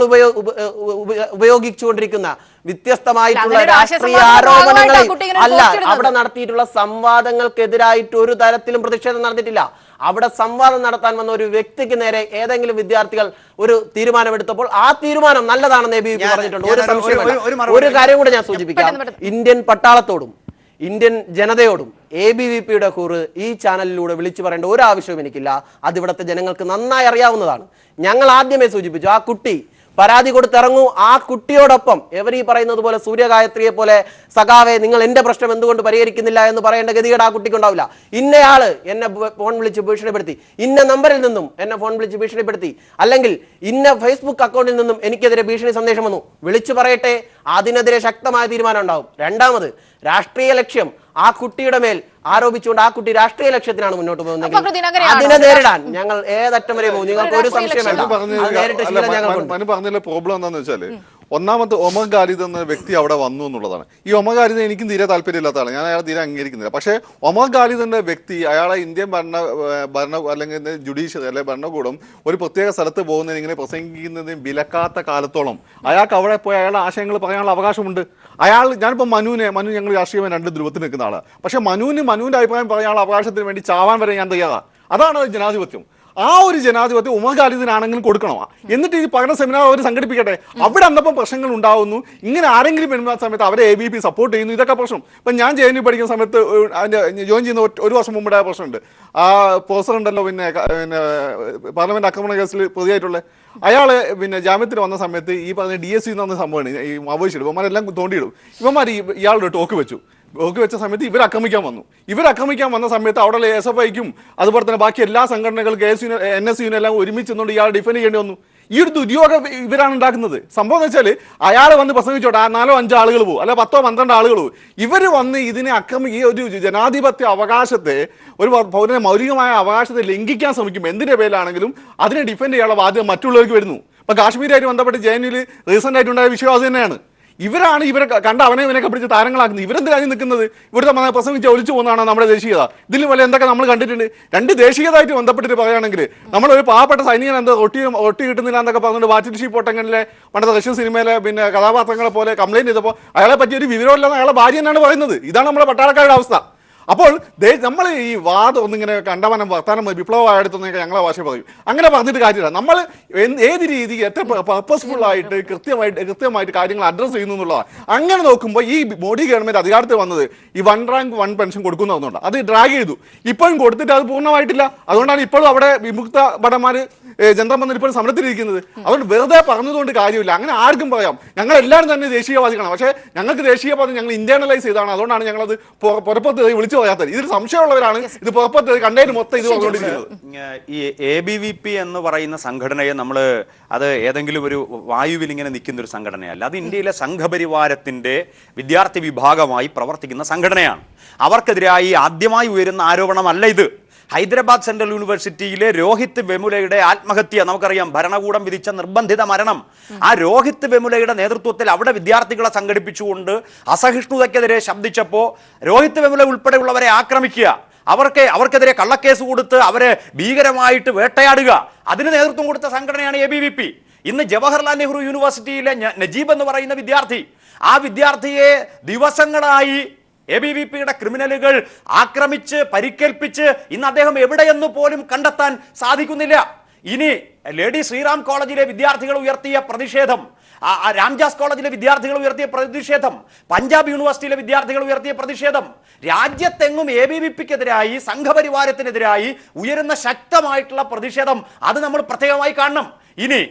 ഉപയോഗിച്ചുകൊണ്ടിരിക്കുന്ന വ്യത്യസ്തമായിട്ടുള്ള രാഷ്ട്രീയ ആരോപണങ്ങളെ അല്ല, അവിടെ നടത്തിയിട്ടുള്ള സംവാദങ്ങൾക്കെതിരായിട്ട് ഒരു തരത്തിലും പ്രതിഷേധം നടന്നിട്ടില്ല. അവിടെ സംവാദം നടത്താൻ വന്ന ഒരു വ്യക്തിക്ക് നേരെ ഏതെങ്കിലും വിദ്യാർത്ഥികൾ ഒരു തീരുമാനമെടുത്തപ്പോൾ ആ തീരുമാനം നല്ലതാണെന്ന് ABVP പറഞ്ഞിട്ടുണ്ട്. ഒരു സംശയമില്ല. ഒരു കാര്യം കൂടെ ഞാൻ സൂചിപ്പിക്കാം. ഇന്ത്യൻ പട്ടാളത്തോടും ഇന്ത്യൻ ജനതയോടും ABVPയുടെ കൂറ് ഈ ചാനലിലൂടെ വിളിച്ചു പറയേണ്ട ഒരു ആവശ്യവും എനിക്കില്ല. അത് ഇവിടുത്തെ ജനങ്ങൾക്ക് നന്നായി അറിയാവുന്നതാണ്. ഞങ്ങൾ ആദ്യമേ സൂചിപ്പിച്ചു, ആ കുട്ടി പരാതി കൊടുത്തിറങ്ങൂ. ആ കുട്ടിയോടൊപ്പം എവർ ഈ പറയുന്നത് പോലെ സൂര്യഗായത്രിയെ പോലെ സഖാവെ നിങ്ങൾ എന്റെ പ്രശ്നം എന്തുകൊണ്ട് പരിഹരിക്കുന്നില്ല എന്ന് പറയേണ്ട ഗതികേട് ആ കുട്ടിക്ക് ഉണ്ടാവില്ല. ഇന്നയാള് എന്നെ ഫോൺ വിളിച്ച് ഭീഷണിപ്പെടുത്തി, ഇന്ന നമ്പറിൽ നിന്നും എന്നെ ഫോൺ വിളിച്ച് ഭീഷണിപ്പെടുത്തി, അല്ലെങ്കിൽ ഇന്ന ഫേസ്ബുക്ക് അക്കൗണ്ടിൽ നിന്നും എനിക്കെതിരെ ഭീഷണി സന്ദേശം വന്നു, വിളിച്ചു പറയട്ടെ. അതിനെതിരെ ശക്തമായ തീരുമാനം ഉണ്ടാവും. രണ്ടാമത്, രാഷ്ട്രീയ ലക്ഷ്യം ആ കുട്ടിയുടെ മേൽ ആരോപിച്ചുകൊണ്ട് ആ കുട്ടി രാഷ്ട്രീയ ലക്ഷ്യത്തിനാണ് മുന്നോട്ട് പോകുന്നത്, അതിനെ നേരിടാൻ ഞങ്ങൾ ഏതറ്റം വരെ പോകും. നിങ്ങൾക്ക് ഒരു സംശയം വേണ്ട. പറഞ്ഞ പ്രോബ്ലം എന്താണെന്ന് വെച്ചാല്, ഒന്നാമത്തെ ഒമർ ഖാലിദ് എന്ന വ്യക്തി അവിടെ വന്നു എന്നുള്ളതാണ്. ഈ ഒമർ ഖാലിദ് എനിക്കും തീരെ താല്പര്യമില്ലാത്തതാണ്, ഞാൻ അയാളെ തീരെ അംഗീകരിക്കുന്നില്ല. പക്ഷേ ഒമർ ഖാലിദ് എന്ന വ്യക്തി, അയാളെ ഇന്ത്യൻ ഭരണ അല്ലെങ്കിൽ ജുഡീഷ്യറി അല്ലെങ്കിൽ ഭരണകൂടം ഒരു പ്രത്യേക സ്ഥലത്ത് പോകുന്നതിന് ഇങ്ങനെ പ്രസംഗിക്കുന്നതിന് വിലക്കാത്ത കാലത്തോളം അയാൾക്ക് അവിടെ പോയി അയാളുടെ ആശയങ്ങൾ പറയാനുള്ള അവകാശമുണ്ട്. ഞാനിപ്പോൾ മനു ഞങ്ങൾ രാഷ്ട്രീയമായി രണ്ട് ധ്രുവത്തിൽ നിൽക്കുന്ന ആളാണ്. പക്ഷെ മനുവിന്റെ അഭിപ്രായം പറയാനുള്ള അവകാശത്തിന് വേണ്ടി ചാവാൻ വരെ ഞാൻ തയ്യാറാണ്. അതാണ് ജനാധിപത്യം. ആ ഒരു ജനാധിപത്യം ഉമർ ഖാലിദിനാണെങ്കിലും കൊടുക്കണം. എന്നിട്ട് ഈ പഠന സെമിനാർ അവർ സംഘടിപ്പിക്കട്ടെ. അവിടെ അന്നപ്പം പ്രശ്നങ്ങൾ ഉണ്ടാവുന്നു. ഇങ്ങനെ ആരെങ്കിലും വരുന്ന സമയത്ത് അവരെ ABVP സപ്പോർട്ട് ചെയ്യുന്നു. ഇതൊക്കെ പ്രശ്നം. ഇപ്പം ഞാൻ JNU പഠിക്കുന്ന സമയത്ത് അതിൻ്റെ ജോയിൻ ചെയ്യുന്ന ഒരു വർഷം മുമ്പുണ്ടായ പ്രശ്നമുണ്ട്. ആ പ്രൊഫസർ ഉണ്ടല്ലോ, പിന്നെ പാർലമെന്റ് ആക്രമണ കേസിൽ പ്രതിയായിട്ടുള്ള അയാൾ ജാമ്യത്തിൽ വന്ന സമയത്ത് ഈ പറഞ്ഞ DSC എന്ന് പറഞ്ഞ സംഭവമാണ് ഈ മാവോയിസ്റ്റ്. ഇവന്മാരെല്ലാം തോണ്ടിയിടും. ഇവന്മാർ ഇയാളുടെ ടോക്ക് വെച്ച സമയത്ത് ഇവർ ആക്രമിക്കാൻ വന്ന സമയത്ത് അവിടെ SFIക്കും അതുപോലെ തന്നെ ബാക്കി എല്ലാ സംഘടനകൾക്ക് NSUവിനും എല്ലാം ഒരുമിച്ച് നിന്നുകൊണ്ട് ഇയാൾ ഡിഫെൻഡ് ചെയ്യേണ്ടി വന്നു. ഈ ഒരു ദുര്യോഗം ഇവരാണ് ഉണ്ടാക്കുന്നത്. സംഭവം എന്ന് വെച്ചാൽ അയാൾ വന്ന് പ്രസംഗിച്ചോട്ടെ, 4-5 ആളുകൾ പോകും, അല്ലെ 10-12 ആളുകൾ പോകും. ഇവർ വന്ന് ഇതിനെ ഈ ഒരു ജനാധിപത്യ അവകാശത്തെ, ഒരു പൗരന്റെ മൗലികമായ അവകാശത്തെ ലംഘിക്കാൻ ശ്രമിക്കും. എന്തിന്റെ പേരിലാണെങ്കിലും അതിനെ ഡിഫെൻഡ് ചെയ്യാനുള്ള ബാധ്യത മറ്റുള്ളവർക്ക് വരുന്നു. ഇപ്പൊ കാശ്മീരായിട്ട് ബന്ധപ്പെട്ട് JNUവിൽ റീസെന്റ് ആയിട്ടുണ്ടായ വിഷയം അത് തന്നെയാണ്. ഇവരെ കണ്ട ഇവനൊക്കെ പിടിച്ച് താരങ്ങളാക്കുന്നത്. ഇവരെന്തിനാണ് നിൽക്കുന്നത്? ഇവിടുത്തെ പ്രസംഗിച്ച് ഒലിച്ചു പോകുന്നതാണ് നമ്മുടെ ദേശീയത. ഇതിലും വലിയ എന്തൊക്കെ നമ്മൾ കണ്ടിട്ടുണ്ട്. രണ്ട് ദേശീയതായിട്ട് ബന്ധപ്പെട്ടിട്ട് പറയുകയാണെങ്കിൽ, നമ്മളൊരു പാവപ്പെട്ട സൈനികൻ ഒട്ടി കിട്ടുന്നില്ല എന്നൊക്കെ പറഞ്ഞുകൊണ്ട് വാറ്റിൽ ഷീ പൊട്ടങ്ങളിലെ പണ്ടത്തെ റഷ്യൻ സിനിമയിലെ കഥാപാത്രങ്ങളെ പോലെ കംപ്ലൈന്റ് ചെയ്തപ്പോൾ അയാളെ പറ്റി ഒരു വിവരമില്ലെന്ന് അയാളെ ഭാര്യ എന്നാണ് പറയുന്നത്. ഇതാണ് നമ്മുടെ പട്ടാളക്കാരുടെ അവസ്ഥ. അപ്പോൾ നമ്മൾ ഈ വാദം ഒന്നിങ്ങനെ കണ്ടവനം വർത്താനം വിപ്ലവമായിട്ടൊന്നൊക്കെ ഞങ്ങളെ ഭാഷ പറയും. അങ്ങനെ പറഞ്ഞിട്ട് കാര്യമില്ല. നമ്മൾ ഏത് രീതി എത്ര പർപ്പസ്ഫുൾ ആയിട്ട് കൃത്യമായിട്ട് കാര്യങ്ങൾ അഡ്രസ്സ് ചെയ്യുന്നു എന്നുള്ളതാണ്. അങ്ങനെ നോക്കുമ്പോൾ ഈ മോഡി ഗവൺമെന്റ് അധികാരത്തിൽ വന്നത് ഈ 1 റാങ്ക് 1 പെൻഷൻ കൊടുക്കുന്നതുകൊണ്ട് അത് ഡ്രാഗ് ചെയ്തു. ഇപ്പോഴും കൊടുത്തിട്ട് അത് പൂർണ്ണമായിട്ടില്ല. അതുകൊണ്ടാണ് ഇപ്പോഴും അവിടെ വിമുക്ത ഭടന്മാർ ജനതാ മന്ദിർ ഇപ്പോൾ സമരത്തിലിരിക്കുന്നത്. അതുകൊണ്ട് വെറുതെ പറഞ്ഞതുകൊണ്ട് കാര്യമില്ല. അങ്ങനെ ആർക്കും പറയാം ഞങ്ങൾ എല്ലാവരും തന്നെ ദേശീയവാദികളാണ്. പക്ഷേ ഞങ്ങൾക്ക് ദേശീയവാദം ഞങ്ങൾ ഇന്റേണലൈസ് ചെയ്താണ്. അതുകൊണ്ടാണ് ഞങ്ങളത് പുറപ്പത്ത് വിളിച്ചു പറയാത്തത്. ഇതിൽ സംശയമുള്ളവരാണ് ഇത് പുറപ്പത്ത് കണ്ടതിന് മൊത്തം ഇത് പറഞ്ഞുകൊണ്ടിരിക്കുന്നത്. ഈ ABVP എന്ന് പറയുന്ന സംഘടനയെ അത് ഏതെങ്കിലും ഒരു വായുവിൽ ഇങ്ങനെ നിൽക്കുന്ന ഒരു സംഘടനയല്ല. അത് ഇന്ത്യയിലെ സംഘപരിവാരത്തിന്റെ വിദ്യാർത്ഥി വിഭാഗമായി പ്രവർത്തിക്കുന്ന സംഘടനയാണ്. അവർക്കെതിരായി ആദ്യമായി ഉയരുന്ന ആരോപണമല്ല ഇത്. ഹൈദരാബാദ് സെൻട്രൽ യൂണിവേഴ്സിറ്റിയിലെ രോഹിത് വെമുലയുടെ ആത്മഹത്യ നമുക്കറിയാം, ഭരണകൂടം വിധിച്ച നിർബന്ധിത മരണം. ആ രോഹിത് വെമുലയുടെ നേതൃത്വത്തിൽ അവിടെ വിദ്യാർത്ഥികളെ സംഘടിപ്പിച്ചുകൊണ്ട് അസഹിഷ്ണുതയ്ക്കെതിരെ ശബ്ദിച്ചപ്പോൾ രോഹിത് വെമുല ഉൾപ്പെടെയുള്ളവരെ ആക്രമിക്കുക, അവർക്കെതിരെ കള്ളക്കേസ് കൊടുത്ത് അവരെ ഭീകരമായിട്ട് വേട്ടയാടുക, അതിന് നേതൃത്വം കൊടുത്ത സംഘടനയാണ് ABVP. ഇന്ന് ജവഹർലാൽ നെഹ്റു യൂണിവേഴ്സിറ്റിയിലെ നജീബ് എന്ന് പറയുന്ന വിദ്യാർത്ഥി, ആ വിദ്യാർത്ഥിയെ ദിവസങ്ങളായി ABVPയുടെ ക്രിമിനലുകൾ ആക്രമിച്ച് പരിക്കേൽപ്പിച്ച് ഇന്ന് അദ്ദേഹം എവിടെയെന്ന് പോലും കണ്ടെത്താൻ സാധിക്കുന്നില്ല. ഇനി ലേഡി ശ്രീറാം കോളേജിലെ വിദ്യാർത്ഥികൾ ഉയർത്തിയ പ്രതിഷേധം, രാംജാസ് കോളേജിലെ വിദ്യാർത്ഥികൾ ഉയർത്തിയ പ്രതിഷേധം, പഞ്ചാബ് യൂണിവേഴ്സിറ്റിയിലെ വിദ്യാർത്ഥികൾ ഉയർത്തിയ പ്രതിഷേധം, രാജ്യത്തെങ്ങും ABVPക്കെതിരായി സംഘപരിവാരത്തിനെതിരായി ഉയരുന്ന ശക്തമായിട്ടുള്ള പ്രതിഷേധം, അത് നമ്മൾ പ്രത്യേകമായി കാണണം. ഇനി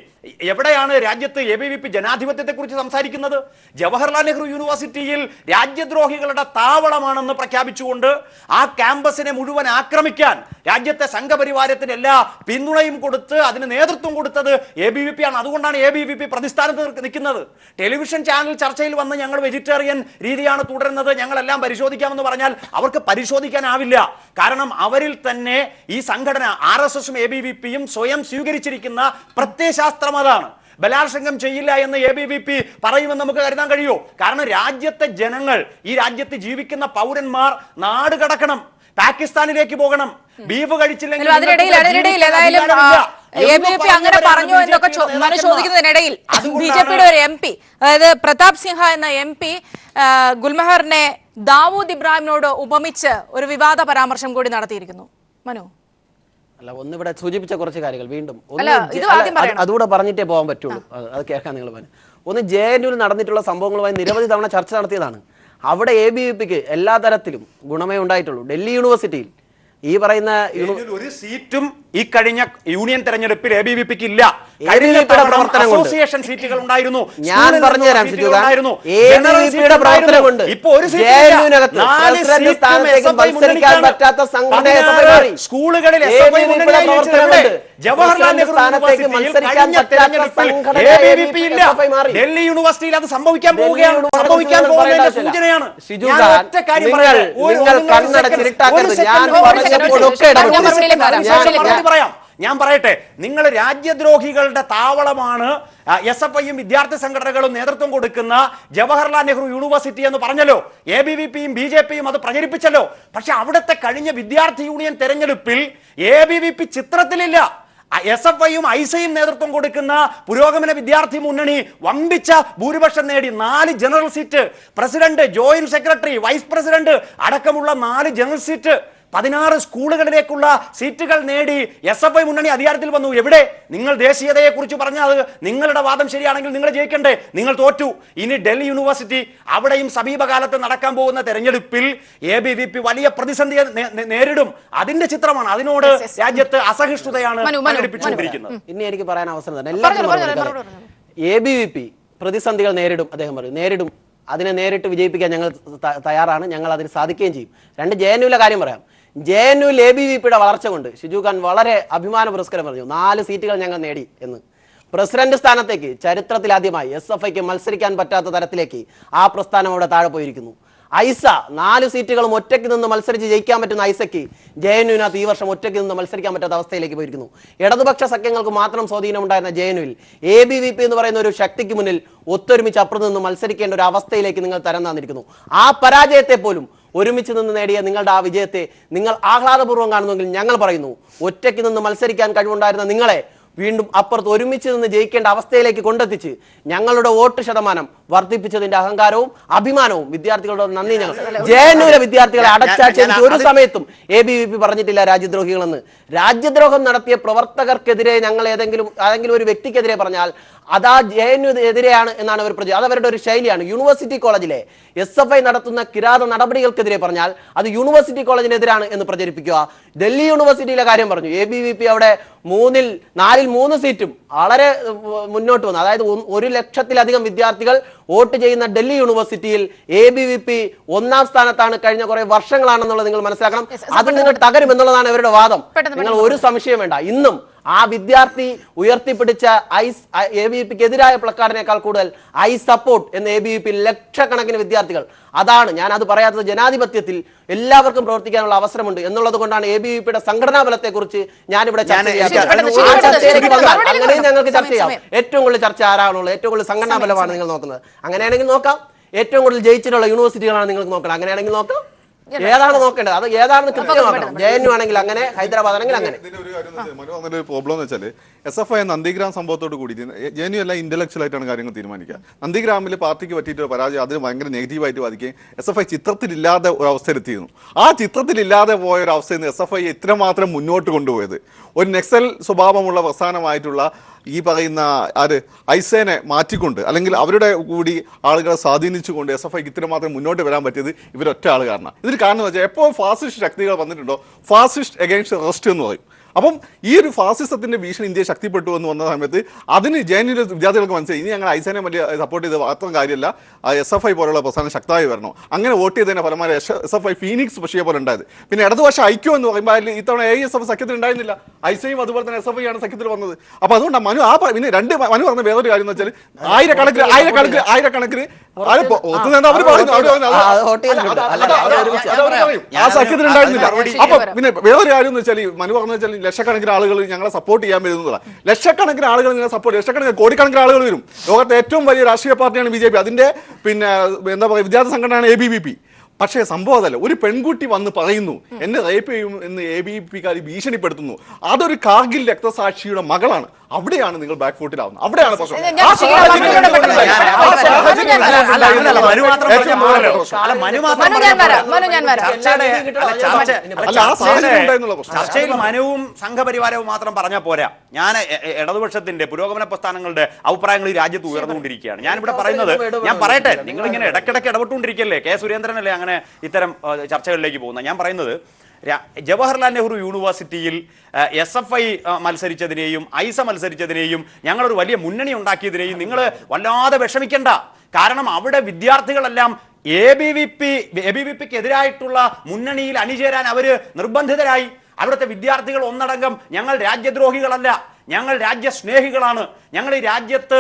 എവിടെയാണ് രാജ്യത്ത് ABVP ജനാധിപത്യത്തെക്കുറിച്ച് സംസാരിക്കുന്നത്? ജവഹർലാൽ നെഹ്റു യൂണിവേഴ്സിറ്റിയിൽ രാജ്യദ്രോഹികളുടെ താവളമാണെന്ന് പ്രഖ്യാപിച്ചുകൊണ്ട് ആ ക്യാമ്പസിനെ മുഴുവൻ ആക്രമിക്കാൻ രാജ്യത്തെ സംഘപരിവാരത്തിന് എല്ലാ പിന്തുണയും കൊടുത്ത് അതിന് നേതൃത്വം കൊടുത്തത് ABVP ആണ്. അതുകൊണ്ടാണ് ABVP പ്രതിസ്ഥാനത്ത് നിൽക്കുന്നത്. ടെലിവിഷൻ ചാനൽ ചർച്ചയിൽ വന്ന് ഞങ്ങൾ വെജിറ്റേറിയൻ രീതിയാണ് തുടരുന്നത്, ഞങ്ങളെല്ലാം പരിശോധിക്കാമെന്ന് പറഞ്ഞാൽ അവർക്ക് പരിശോധിക്കാനാവില്ല. കാരണം അവരിൽ തന്നെ ഈ സംഘടന RSSും ABVPയും സ്വയം സ്വീകരിച്ചിരിക്കുന്ന പ്രത്യയശാസ്ത്രം അതാണ്. ബലാത്സംഗം ചെയ്യില്ല എന്ന് ABVP പറയുമെന്ന് നമുക്ക് കരുതാൻ കഴിയുമോ? കാരണം രാജ്യത്തെ ജനങ്ങൾ, ഈ രാജ്യത്ത് ജീവിക്കുന്ന പൗരന്മാർ നാട് കടക്കണം, പാകിസ്ഥാനിലേക്ക് പോകണം, ബീഫ് കഴിച്ചില്ലെങ്കിൽ ABVP അങ്ങനെ പറഞ്ഞു എന്നൊക്കെ ചോദിക്കുന്നതിനിടയിൽ BJPയുടെ ഒരു MP, അതായത് പ്രതാപ് സിൻഹ എന്ന MP ഗുൽമെഹറിനെ ദാവൂദ് ഇബ്രാഹിമിനോട് ഉപമിച്ച് ഒരു വിവാദ പരാമർശം കൂടി നടത്തിയിരിക്കുന്നു. മനു, അല്ല, ഒന്നിവിടെ സൂചിപ്പിച്ച കുറച്ച് കാര്യങ്ങൾ വീണ്ടും അതുകൂടെ പറഞ്ഞിട്ടേ പോകാൻ പറ്റുള്ളൂ. അത് കേൾക്കാൻ നിങ്ങൾ ഒന്ന് JNUവിൽ നടന്നിട്ടുള്ള സംഭവങ്ങളുമായി നിരവധി തവണ ചർച്ച നടത്തിയതാണ്. അവിടെ ABVPക്ക് എല്ലാ തരത്തിലും ഗുണമേ ഉണ്ടായിട്ടുള്ളൂ. ഡൽഹി യൂണിവേഴ്സിറ്റിയിൽ ഈ പറയുന്ന ഒരു സീറ്റും ഈ കഴിഞ്ഞ യൂണിയൻ തെരഞ്ഞെടുപ്പിൽ ABVPക്ക് ഇല്ല. അസോസിയേഷൻ സീറ്റുകൾ ഉണ്ടായിരുന്നു. ഞാൻ പറഞ്ഞുതരാം, ABVPയുടെ പ്രവർത്തനം കൊണ്ട് സ്കൂളുകളിൽ ജവഹർലാൽ നെഹ്റു ഡൽഹി യൂണിവേഴ്സിറ്റിയിൽ അത് സംഭവിക്കാൻ പോവുകയാണ്, സംഭവിക്കാൻ പോകുന്നതിന്റെ സൂചനയാണ്. ഒറ്റ കാര്യം പറയാം, ഞാൻ പറയട്ടെ, നിങ്ങൾ രാജ്യദ്രോഹികളുടെ താവളമാണ് SFIയും വിദ്യാർത്ഥി സംഘടനകളും നേതൃത്വം കൊടുക്കുന്ന ജവഹർലാൽ നെഹ്റു യൂണിവേഴ്സിറ്റി എന്ന് പറഞ്ഞല്ലോ. ABVPയും BJPയും അത് പ്രചരിപ്പിച്ചല്ലോ. പക്ഷെ അവിടുത്തെ കഴിഞ്ഞ വിദ്യാർത്ഥി യൂണിയൻ തെരഞ്ഞെടുപ്പിൽ ABVP ചിത്രത്തിലില്ല. SFIയും ഐസയും നേതൃത്വം കൊടുക്കുന്ന പുരോഗമന വിദ്യാർത്ഥി മുന്നണി വമ്പിച്ച ഭൂരിപക്ഷം നേടി 4 general seat, president, joint secretary, vice president അടക്കമുള്ള 4 ജനറൽ സീറ്റ്, 16 സ്കൂളുകളിലേക്കുള്ള സീറ്റുകൾ നേടി SFI മുന്നണി അധികാരത്തിൽ വന്നു. എവിടെ? നിങ്ങൾ ദേശീയതയെ കുറിച്ച് പറഞ്ഞാൽ നിങ്ങളുടെ വാദം ശരിയാണെങ്കിൽ നിങ്ങൾ ജയിക്കണ്ടേ? നിങ്ങൾ തോറ്റു. ഇനി ഡൽഹി യൂണിവേഴ്സിറ്റി, അവിടെയും സമീപകാലത്ത് നടക്കാൻ പോകുന്ന തെരഞ്ഞെടുപ്പിൽ ABVP വലിയ പ്രതിസന്ധിയെ നേരിടും. അതിന്റെ ചിത്രമാണ്. അതിനോട് രാജ്യത്ത് അസഹിഷ്ണുതയാണ് പ്രകടിപ്പിച്ചുകൊണ്ടിരിക്കുന്നത്. ഇനി എനിക്ക് പറയാൻ അവസരം തന്നെ, ABVP പ്രതിസന്ധികൾ നേരിടും, അദ്ദേഹം പറയും, നേരിടും. അതിനെ നേരിട്ട് വിജയിപ്പിക്കാൻ ഞങ്ങൾ തയ്യാറാണ്, ഞങ്ങൾ അതിന് സാധിക്കുകയും ചെയ്യും. 2 JNUവിലെ കാര്യം പറയാം. JNUവിൽ ABVPയുടെ വളർച്ച കൊണ്ട് ഷിജു ഖാൻ വളരെ അഭിമാന പുരസ്കാരം പറഞ്ഞു. 4 സീറ്റുകൾ ഞങ്ങൾ നേടി എന്ന്. പ്രസിഡന്റ് സ്ഥാനത്തേക്ക് ചരിത്രത്തിലാദ്യമായി SFIക്ക് മത്സരിക്കാൻ പറ്റാത്ത തരത്തിലേക്ക് ആ പ്രസ്ഥാനം അവിടെ താഴെ പോയിരിക്കുന്നു. ഐസ 4 സീറ്റുകളും ഒറ്റയ്ക്ക് നിന്ന് മത്സരിച്ച് ജയിക്കാൻ പറ്റുന്ന ഐസയ്ക്ക് JNUവിനകത്ത് ഈ വർഷം ഒറ്റയ്ക്ക് നിന്ന് മത്സരിക്കാൻ പറ്റാത്ത അവസ്ഥയിലേക്ക് പോയിരിക്കുന്നു. ഇടതുപക്ഷ സഖ്യങ്ങൾക്ക് മാത്രം സ്വാധീനം ഉണ്ടായിരുന്ന JNUവിൽ ABVP എന്ന് പറയുന്ന ഒരു ശക്തിക്ക് മുന്നിൽ ഒത്തൊരുമിച്ച് അപ്പുറത്ത് നിന്ന് മത്സരിക്കേണ്ട ഒരു അവസ്ഥയിലേക്ക് നിങ്ങൾ തരം താന്നിരിക്കുന്നു. ആ പരാജയത്തെ പോലും ഒരുമിച്ച് നിന്ന് നേടിയ നിങ്ങളുടെ ആ വിജയത്തെ നിങ്ങൾ ആഹ്ലാദപൂർവ്വം കാണുന്നുവെങ്കിൽ ഞങ്ങൾ പറയുന്നു, ഒറ്റയ്ക്ക് നിന്ന് മത്സരിക്കാൻ കഴിവുണ്ടായിരുന്ന നിങ്ങളെ വീണ്ടും അപ്പുറത്ത് ഒരുമിച്ച് നിന്ന് ജയിക്കേണ്ട അവസ്ഥയിലേക്ക് കൊണ്ടെത്തിച്ച് ഞങ്ങളുടെ വോട്ട് ശതമാനം വർദ്ധിപ്പിച്ചതിന്റെ അഹങ്കാരവും അഭിമാനവും വിദ്യാർത്ഥികളുടെ നന്ദി ഞങ്ങൾ. JNUവിലെ വിദ്യാർത്ഥികളെ അടച്ചാക്ഷേപിച്ച് ഒരു സമയത്തും ABVP പറഞ്ഞിട്ടില്ല രാജ്യദ്രോഹികളെന്ന്. രാജ്യദ്രോഹം നടത്തിയ പ്രവർത്തകർക്കെതിരെ ഞങ്ങൾ ഏതെങ്കിലും ഒരു വ്യക്തിക്കെതിരെ പറഞ്ഞാൽ അതാ JNU എതിരെയാണ് എന്നാണ് അവർ അത് അവരുടെ ഒരു ശൈലിയാണ്. യൂണിവേഴ്സിറ്റി കോളേജിലെ SFI നടത്തുന്ന കിരാത നടപടികൾക്കെതിരെ പറഞ്ഞാൽ അത് യൂണിവേഴ്സിറ്റി കോളേജിനെതിരാണ് എന്ന് പ്രചരിപ്പിക്കുക. ഡൽഹി യൂണിവേഴ്സിറ്റിയിലെ കാര്യം പറഞ്ഞു. ABVP അവിടെ 4-ൽ 3 സീറ്റും വളരെ മുന്നോട്ട് വന്നു. അതായത് 1 ലക്ഷത്തിലധികം വിദ്യാർത്ഥികൾ വോട്ട് ചെയ്യുന്ന ഡൽഹി യൂണിവേഴ്സിറ്റിയിൽ ABVP 1ാം സ്ഥാനത്താണ് കഴിഞ്ഞ കുറെ വർഷങ്ങളാണെന്നുള്ളത് നിങ്ങൾ മനസ്സിലാക്കണം. അത് നിങ്ങൾ തകരുമെന്നുള്ളതാണ് അവരുടെ വാദം. നിങ്ങൾ ഒരു സംശയം വേണ്ട. ഇന്നും ആ വിദ്യാർത്ഥി ഉയർത്തിപ്പിടിച്ച ABVPക്ക് എതിരായ പ്ലക്കാർഡിനേക്കാൾ കൂടുതൽ ഐ സപ്പോർട്ട് എന്ന ABVP ലക്ഷക്കണക്കിന് വിദ്യാർത്ഥികൾ. അതാണ് ഞാൻ അത് പറയാത്തത്. ജനാധിപത്യത്തിൽ എല്ലാവർക്കും പ്രവർത്തിക്കാനുള്ള അവസരമുണ്ട് എന്നുള്ളത് കൊണ്ടാണ് ABVPയുടെ സംഘടനാ ബലത്തെ കുറിച്ച് ഞാനിവിടെ ചർച്ച ചെയ്യാം. അങ്ങനെയും ഞങ്ങൾക്ക് ചർച്ച ചെയ്യാം. ഏറ്റവും കൂടുതൽ ചർച്ച ആരാണുള്ളത്, ഏറ്റവും കൂടുതൽ സംഘടനാ ബലമാണ് നിങ്ങൾ നോക്കുന്നത്. അങ്ങനെയാണെങ്കിൽ നോക്കാം. ഏറ്റവും കൂടുതൽ ജയിച്ചിട്ടുള്ള യൂണിവേഴ്സിറ്റികളാണ് നിങ്ങൾക്ക് നോക്കണം. അങ്ങനെയാണെങ്കിൽ നോക്കാം. ഏതാണ് നോക്കേണ്ടത്, അത് ഏതാണെന്ന് കൃത്യം നോക്കണം. JNU ആണെങ്കിൽ അങ്ങനെ, ഹൈദരാബാദ് ആണെങ്കിൽ അങ്ങനെ. ഒരു പ്രോബ്ലം എന്ന് വെച്ചാൽ SFI നന്ദിഗ്രാം സംഭവത്തോട് കൂടി JNU എല്ലാം ഇന്റലക്ച്വൽ ആയിട്ടാണ് കാര്യങ്ങൾ തീരുമാനിക്കുക. നന്ദിഗ്രാമിൽ പാർട്ടിക്ക് പറ്റിയിട്ട് പരാജയം അതിന് ഭയങ്കര നെഗറ്റീവായിട്ട് ബാധിക്കുകയും SFI ചിത്രത്തിലില്ലാതെ ഒരു അവസ്ഥയിലെത്തിയിരുന്നു. ആ ചിത്രത്തിലില്ലാതെ പോയ ഒരു അവസ്ഥയിൽ നിന്ന് SFI ഇത്രമാത്രം മുന്നോട്ട് കൊണ്ടുപോയത് ഒരു നക്സൽ സ്വഭാവമുള്ള പ്രസ്ഥാനമായിട്ടുള്ള ഈ പറയുന്ന ഐസേനെ മാറ്റിക്കൊണ്ട് അല്ലെങ്കിൽ അവരുടെ കൂടി ആളുകളെ സ്വാധീനിച്ചുകൊണ്ട് SFIക്ക് ഇത്രമാത്രം മുന്നോട്ട് വരാൻ പറ്റിയത് ഇവരൊറ്റ ആൾ കാരണം. ഇതിന് കാരണം വെച്ചാൽ എപ്പോൾ ഫാസിസ്റ്റ് ശക്തികൾ വന്നിട്ടുണ്ടോ ഫാസിസ്റ്റ് അഗൈൻസ്റ്റ് റെസ്റ്റ് എന്ന് പറയും. അപ്പം ഈ ഒരു ഫാസിസത്തിന്റെ ഭീഷണി ഇന്ത്യയെ ശക്തിപ്പെട്ടു എന്ന് വന്ന സമയത്ത് അതിന് ജെഎൻയുവിലെ വിദ്യാർത്ഥികൾക്ക് മനസ്സിലായി ഇനി ഞങ്ങൾ ഐസനെ വലിയ സപ്പോർട്ട് ചെയ്ത് മാത്രം കാര്യമല്ല, SFI പോലുള്ള പ്രസ്ഥാനം ശക്തമായി വരണം. അങ്ങനെ വോട്ട് ചെയ്തതിന്റെ ഫലമായി SFI ഫീനിക്സ് പക്ഷിയെ പോലെ ഉണ്ടായത്. പിന്നെ ഇടതുപക്ഷ ഐക്യം എന്ന് പറയുമ്പോൾ അതിൽ ഇത്തവണ AISF സഖ്യത്തിൽ ഉണ്ടായിരുന്നില്ല, ഐസയും അതുപോലെ തന്നെ SFI ആണ് സഖ്യത്തിൽ വന്നത്. അപ്പൊ അതുകൊണ്ടാണ് പിന്നെ മനു പറഞ്ഞ വേറൊരു കാര്യം എന്ന് വെച്ചാൽ ആയിരക്കണക്കിന് ആ സഖ്യത്തിൽ ഉണ്ടായിരുന്നില്ല. അപ്പൊ പിന്നെ വേറൊരു കാര്യം എന്ന് വെച്ചാൽ മനു പറഞ്ഞു വെച്ചാൽ ലക്ഷക്കണക്കിന് ആളുകൾ ഞങ്ങളെ സപ്പോർട്ട് ചെയ്യാൻ വരുന്നതാണ്. ലക്ഷക്കണക്കിന് ആളുകൾ നിങ്ങളെ സപ്പോർട്ട്, ലക്ഷക്കണക്കിന് കോടിക്കണക്കിന് ആളുകൾ വരും. ലോകത്തെ ഏറ്റവും വലിയ രാഷ്ട്രീയ പാർട്ടിയാണ് BJP, അതിന്റെ പിന്നെ എന്താ പറയുക വിദ്യാർത്ഥി സംഘടനയാണ് ABVP. പക്ഷേ സംഭവം അതല്ല. ഒരു പെൺകുട്ടി വന്ന് പറയുന്നു എന്നെ റേപ്പ് ചെയ്യും എന്ന് ABVPക്കാർ ഭീഷണിപ്പെടുത്തുന്നു. അതൊരു കാർഗിൽ രക്തസാക്ഷിയുടെ മകളാണ്. അവിടെയാണ് നിങ്ങൾ ബാക്ക് ഫുട്ടിലാവുന്നത്. അവിടെയാണ് പ്രശ്നം. ചർച്ചയിൽ മനുവും സംഘപരിവാരവും മാത്രം പറഞ്ഞാൽ പോരാ. ഞാൻ ഇടതുപക്ഷത്തിന്റെ പുരോഗമന പ്രസ്ഥാനങ്ങളുടെ അഭിപ്രായങ്ങൾ ഈ രാജ്യത്ത് ഉയർന്നുകൊണ്ടിരിക്കുകയാണ്. ഞാനിവിടെ പറയുന്നത് ഞാൻ പറയട്ടെ, നിങ്ങൾ ഇങ്ങനെ ഇടയ്ക്കിടയ്ക്ക് ഇടപെട്ടുകൊണ്ടിരിക്കല്ലേ. K. സുരേന്ദ്രനല്ലേ അങ്ങനെ ഇത്തരം ചർച്ചകളിലേക്ക് പോകുന്നത്. ഞാൻ പറയുന്നത് ജവഹർലാൽ നെഹ്റു യൂണിവേഴ്സിറ്റിയിൽ SFI മത്സരിച്ചതിനെയും ഐസ മത്സരിച്ചതിനെയും ഞങ്ങളൊരു വലിയ മുന്നണി ഉണ്ടാക്കിയതിനെയും നിങ്ങൾ വല്ലാതെ വിഷമിക്കേണ്ട. കാരണം അവിടെ വിദ്യാർത്ഥികളെല്ലാം ABVPക്ക് എതിരായിട്ടുള്ള മുന്നണിയിൽ അണിചേരാൻ അവര് നിർബന്ധിതരായി. അവിടുത്തെ വിദ്യാർത്ഥികൾ ഒന്നടങ്കം ഞങ്ങൾ രാജ്യദ്രോഹികളല്ല, ഞങ്ങൾ രാജ്യസ്നേഹികളാണ്, ഞങ്ങൾ ഈ രാജ്യത്ത്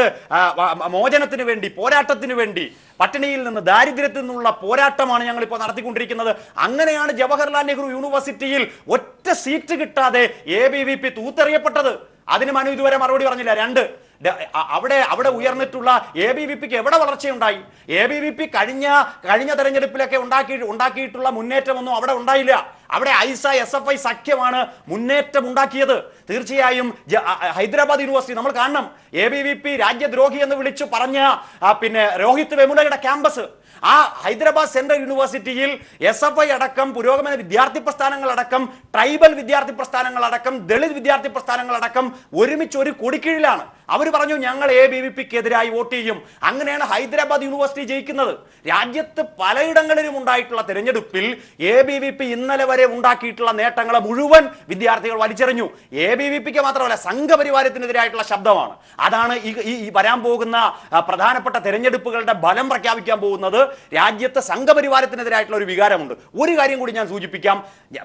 മോചനത്തിന് വേണ്ടി, പോരാട്ടത്തിന് വേണ്ടി, പട്ടിണിയിൽ നിന്ന് ദാരിദ്ര്യത്തിൽ നിന്നുള്ള പോരാട്ടമാണ് ഞങ്ങൾ ഇപ്പോൾ നടത്തിക്കൊണ്ടിരിക്കുന്നത്. അങ്ങനെയാണ് ജവഹർലാൽ നെഹ്റു യൂണിവേഴ്സിറ്റിയിൽ ഒറ്റ സീറ്റ് കിട്ടാതെ ABVP തൂത്തെറിയപ്പെട്ടത്. അതിന് മനു ഇതുവരെ മറുപടി പറഞ്ഞില്ല. അവിടെ ഉയർന്നിട്ടുള്ള ABVPക്ക് എവിടെ വളർച്ചയുണ്ടായി? ABVP കഴിഞ്ഞ തെരഞ്ഞെടുപ്പിലൊക്കെ ഉണ്ടാക്കിയിട്ടുള്ള മുന്നേറ്റമൊന്നും അവിടെ ഉണ്ടായില്ല. അവിടെ ഐസ SFI സഖ്യമാണ് മുന്നേറ്റം ഉണ്ടാക്കിയത്. തീർച്ചയായും ഹൈദരാബാദ് യൂണിവേഴ്സിറ്റി നമ്മൾ കാണണം. ABVP രാജ്യദ്രോഹി എന്ന് വിളിച്ചു പറഞ്ഞ പിന്നെ രോഹിത് വെമുലയുടെ ക്യാമ്പസ്, ആ ഹൈദരാബാദ് സെൻട്രൽ യൂണിവേഴ്സിറ്റിയിൽ SFI അടക്കം, പുരോഗമന വിദ്യാർത്ഥി പ്രസ്ഥാനങ്ങളടക്കം, ട്രൈബൽ വിദ്യാർത്ഥി പ്രസ്ഥാനങ്ങളടക്കം, ദളിത് വിദ്യാർത്ഥി പ്രസ്ഥാനങ്ങളടക്കം ഒരുമിച്ച് ഒരു കൊടിക്കീഴിലാണ്. അവർ പറഞ്ഞു ഞങ്ങൾ ABVPക്ക് എതിരായി വോട്ട് ചെയ്യും. അങ്ങനെയാണ് ഹൈദരാബാദ് യൂണിവേഴ്സിറ്റി ജയിക്കുന്നത്. രാജ്യത്ത് പലയിടങ്ങളിലും ഉണ്ടായിട്ടുള്ള തെരഞ്ഞെടുപ്പിൽ ABVP ഇന്നലെ വരെ ഉണ്ടാക്കിയിട്ടുള്ള നേട്ടങ്ങളെ മുഴുവൻ വിദ്യാർത്ഥികൾ വലിച്ചെറിഞ്ഞു. ABVPക്ക് മാത്രമല്ല സംഘപരിവാരത്തിനെതിരായിട്ടുള്ള ശബ്ദമാണ്. അതാണ് ഈ വരാൻ പോകുന്ന പ്രധാനപ്പെട്ട തെരഞ്ഞെടുപ്പുകളുടെ ഫലം പ്രഖ്യാപിക്കാൻ പോകുന്നത്. രാജ്യത്ത് സംഘപരിവാരത്തിനെതിരായിട്ടുള്ള ഒരു വികാരമുണ്ട്. ഒരു കാര്യം കൂടി ഞാൻ സൂചിപ്പിക്കാം.